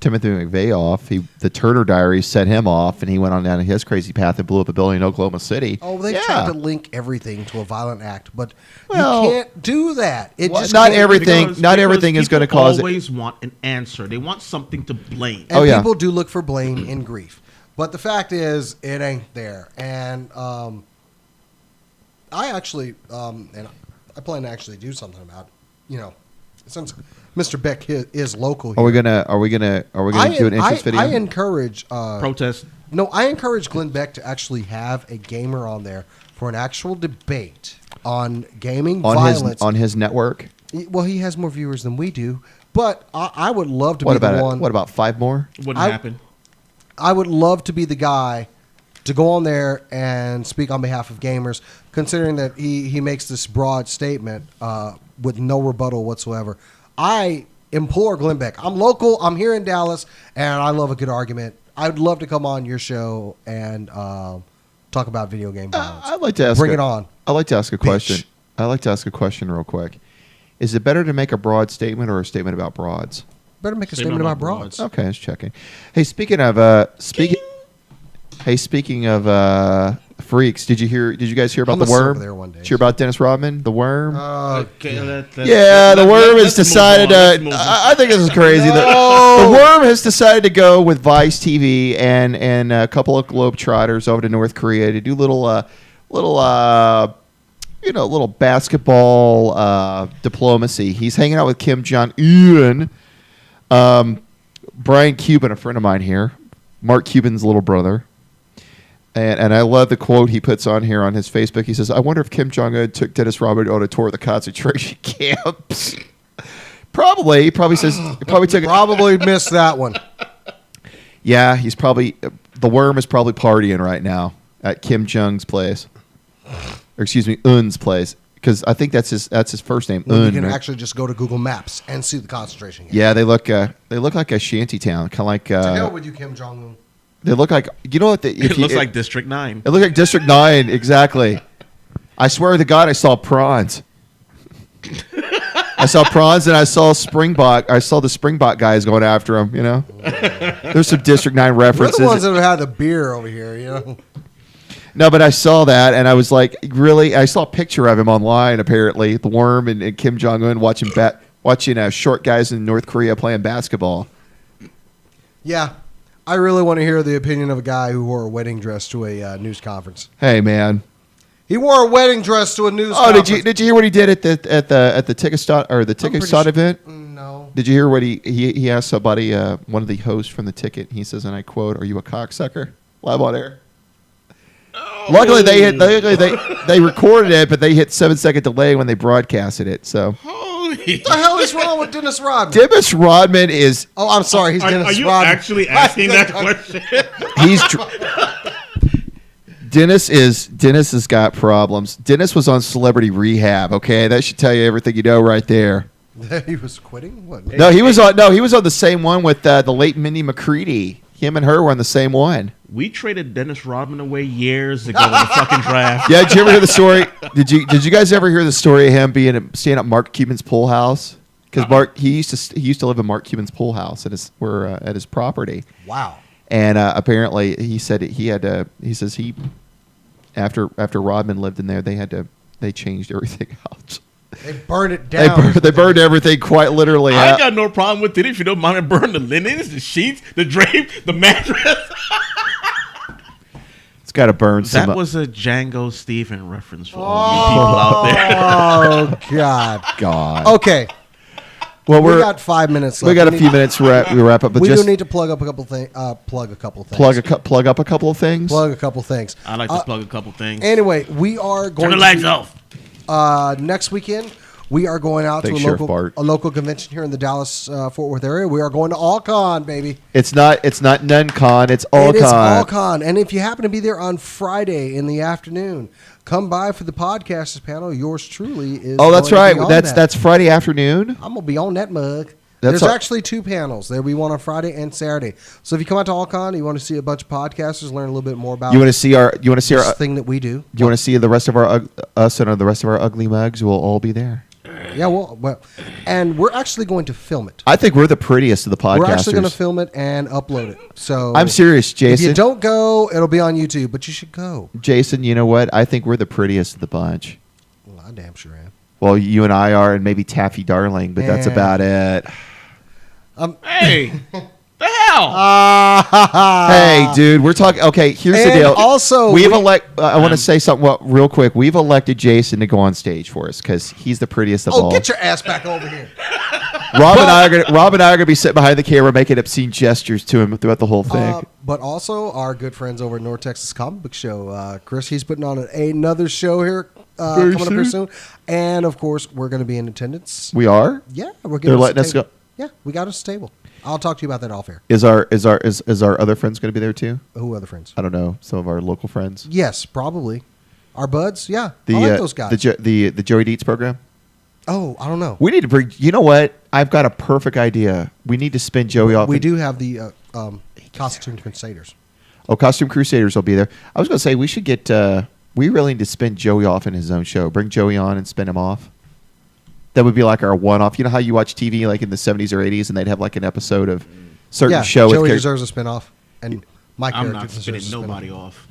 Timothy McVeigh off. The Turner Diaries set him off, and he went on down his crazy path and blew up a building in Oklahoma City. Oh, they tried to link everything to a violent act, but you can't do that. Not everything is going to cause it. People always want an answer. They want something to blame. And people do look for blame in grief. But the fact is, it ain't there. And I actually, and I plan to actually do something about it, since Mr. Beck is local here. Are we gonna do an interest video? I encourage protest. No, I encourage Glenn Beck to actually have a gamer on there for an actual debate on gaming violence on his network. Well, he has more viewers than we do, but I would love to be the one. What about 5 more? Wouldn't happen. I would love to be the guy to go on there and speak on behalf of gamers, considering that he makes this broad statement with no rebuttal whatsoever. I implore Glenn Beck. I'm local. I'm here in Dallas, and I love a good argument. I'd love to come on your show and talk about video game violence. I'd like to ask. Bring it on. I'd like to ask a question. I'd like to ask a question real quick. Is it better to make a broad statement or a statement about broads? Better make a statement about broads. Okay, just checking. Hey, speaking of freaks, did you guys hear about the worm? There one day. Did you hear about Dennis Rodman, the worm? The worm has decided to. I think this is crazy. The worm has decided to go with Vice TV and a couple of Globetrotters over to North Korea to do little basketball diplomacy. He's hanging out with Kim Jong-un. Brian Cuban, a friend of mine here, Mark Cuban's little brother. And I love the quote he puts on here on his Facebook. He says, "I wonder if Kim Jong-un took Dennis Rodman on a tour of the concentration camps." Probably. He probably says he probably took Probably missed that one. Yeah, he's probably the worm is probably partying right now at Kim Jong's place. Or excuse me, Un's place. Because I think that's his first name. You can actually just go to Google Maps and see the concentration camp. Yeah, they look like a shanty town, kind of like. To hell with you, Kim Jong-un. They look like what? It looks like District 9. It looked like District 9 exactly. I swear to God, I saw prawns. I saw prawns and I saw Springbok. I saw the Springbok guys going after them. There's some District 9 references. We're the ones that have had the beer over here. No, but I saw that and I was like, really? I saw a picture of him online. Apparently, the Worm and Kim Jong Un watching short guys in North Korea playing basketball. Yeah, I really want to hear the opinion of a guy who wore a wedding dress to a news conference. Hey, man. He wore a wedding dress to a news conference. Did you hear what he did at the ticket stop or the ticket stop event? No. Did you hear what he asked somebody, one of the hosts from the ticket? He says, and I quote, "Are you a cocksucker?" Live on air. Luckily, they recorded it, but they hit 7-second delay when they broadcasted it. So, Holy! What the hell is wrong with Dennis Rodman? Dennis Rodman is. Oh, I'm sorry. He's Dennis Are you Rodman. actually asking that question? Dennis has got problems. Dennis was on Celebrity Rehab. Okay, that should tell you everything you know right there. He was quitting. What? No, he was on the same one with the late Mindy McCready. Him and her were on the same one. We traded Dennis Rodman away years ago in the fucking draft. Yeah, did you ever hear the story? Did you guys ever hear the story of him staying at Mark Cuban's pool house? Because he used to live in Mark Cuban's pool house at his property. Wow. And apparently, he said after Rodman lived in there, they changed everything out. They burned it down. They burned everything quite literally. I got no problem with it if you don't mind to burn the linens, the sheets, the drape, the mattress. It's got to burn some. That was a Django Stephen reference for all you people out there. Oh, God. Oh, Okay. Well, we got 5 minutes left. We got a few minutes to wrap up. But we just do need to plug up a couple things. Plug a couple things. Plug up a couple of things. Plug a couple things. I like to plug a couple things. Anyway, we are going Turn the lights off. Next weekend, we are going out to a local convention here in the Dallas-Fort Worth area. We are going to AllCon, baby. It's not NunCon. It's AllCon. It is AllCon. And if you happen to be there on Friday in the afternoon, come by for the podcasters panel. Yours truly is. Oh, that's right. That's That's Friday afternoon. I'm gonna be on that mug. There's actually 2 panels. There'll be one on Friday and Saturday. So if you come out to AllCon, you want to see a bunch of podcasters, learn a little bit more about. You want to see our thing that we do. You want to see the rest of us and the rest of our ugly mugs? We'll all be there. Yeah, well, and we're actually going to film it. I think we're the prettiest of the podcasters. We're actually going to film it and upload it. So I'm serious, Jason. If you don't go, it'll be on YouTube, but you should go. Jason, you know what? I think we're the prettiest of the bunch. Well, I damn sure am. Well, you and I are, and maybe Taffy Darling, but that's about it. Hey, the hell? Hey, dude, we're talking. Okay, here's the deal. Also, I want to say something real quick. We've elected Jason to go on stage for us because he's the prettiest of all. Oh, get your ass back over here. Rob and I are going to be sitting behind the camera making obscene gestures to him throughout the whole thing. But also, our good friends over at North Texas Comic Book Show, Chris, he's putting on another show here coming up here soon. And, of course, we're going to be in attendance. We are? Yeah. They're letting us go. Yeah, we got us a table. I'll talk to you about that off air. Is our other friends going to be there too? Who other friends? I don't know. Some of our local friends. Yes, probably. Our buds, yeah. I like those guys. The Joey Dietz program. Oh, I don't know. We need to bring. You know what? I've got a perfect idea. We need to spin Joey off. We do have the Costume Crusaders. Oh, Costume Crusaders will be there. I was going to say we should get. We really need to spin Joey off in his own show. Bring Joey on and spin him off. That would be like our one-off. You know how you watch TV like in the 70s or 80s, and they'd have like an episode of certain show. Joey deserves a spin-off, and my character I'm not spinning nobody off.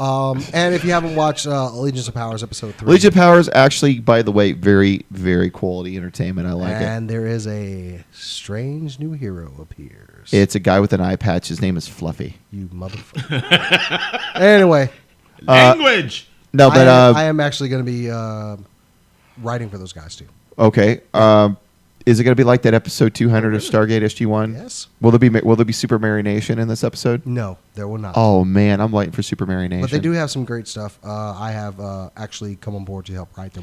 And if you haven't watched Legions of Powers episode 3, Legion of Powers actually, by the way, very, very quality entertainment. I like it. And there is a strange new hero appears. It's a guy with an eye patch. His name is Fluffy. You motherfucker. Anyway, Language. No, but I am actually going to be writing for those guys too. Okay. Is it going to be like that episode 200 of Stargate SG-1? Yes. Will there be Super Mary Nation in this episode? No, there will not. Oh man, I'm waiting for Super Mary Nation. But they do have some great stuff. I have actually come on board to help write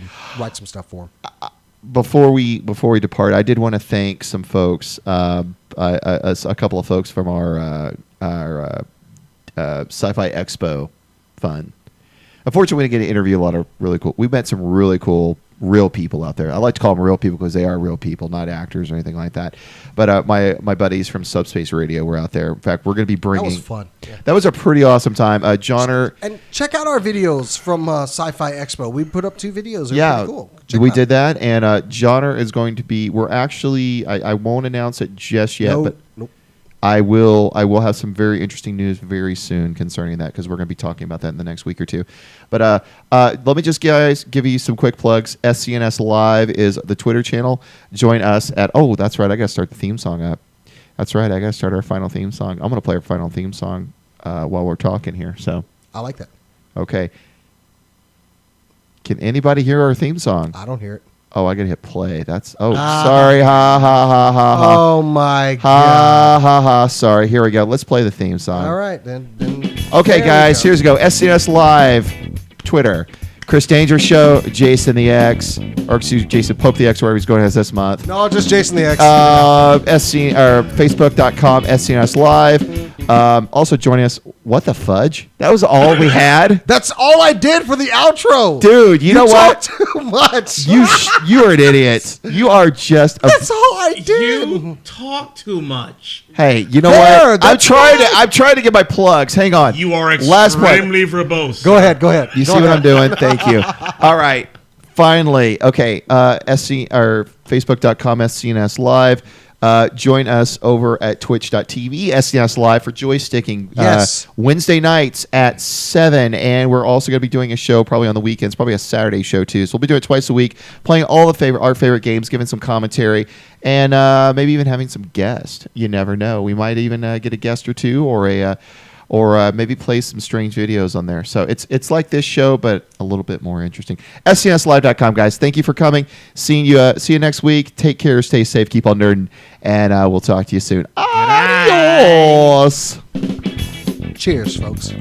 some stuff for them. Before we depart, I did want to thank some folks, a couple of folks from our Sci-Fi Expo fund. Unfortunately, we didn't get to interview a lot of really cool. We met some really cool real people out there. I like to call them real people because they are real people, not actors or anything like that. But my buddies from Subspace Radio were out there. In fact, we're going to be bringing. That was fun. Yeah. That was a pretty awesome time. Johnner. And check out our videos from Sci-Fi Expo. We put up 2 videos. They're pretty cool. Did that. And Johnner is going to be. We're actually. I won't announce it just yet, but nope. I will have some very interesting news very soon concerning that because we're going to be talking about that in the next week or two. But let me just give you some quick plugs. SCNS Live is the Twitter channel. Join us at. Oh, that's right. I got to start the theme song up. That's right. I got to start our final theme song. I'm going to play our final theme song while we're talking here. So I like that. Okay. Can anybody hear our theme song? I don't hear it. Oh, I gotta hit play. Sorry. Ha ha ha ha ha. Oh my ha, god. Ha ha ha. Sorry. Here we go. Let's play the theme song. All right then. Okay, guys. Here's we go. SCNS Live, Twitter. Chris Danger Show, Jason the X, or excuse me, Jason Pope the X, wherever he's going this month. No, just Jason the X. Facebook.com, SCNS Live. Also joining us. What the fudge? That was all we had? That's all I did for the outro. Dude, you know what? Too much. You are an idiot. You are just a... That's all I did. You talk too much. Hey, you know what? I'm trying to get my plugs. Hang on. You are Last plug. extremely verbose. Go ahead. You see what I'm doing? Thank you. All right. Finally. Okay. Facebook.com, SCNS Live. Join us over at twitch.tv, SCNS Live for joysticking. Yes. Wednesday nights at 7. And we're also going to be doing a show probably on the weekends, probably a Saturday show too. So we'll be doing it twice a week, playing all our favorite games, giving some commentary, and maybe even having some guests. You never know. We might even get a guest or two or maybe play some strange videos on there. So it's like this show, but a little bit more interesting. SCNSLive.com, guys. Thank you for coming. See you next week. Take care. Stay safe. Keep on nerding. And we'll talk to you soon. Adios. Cheers, folks.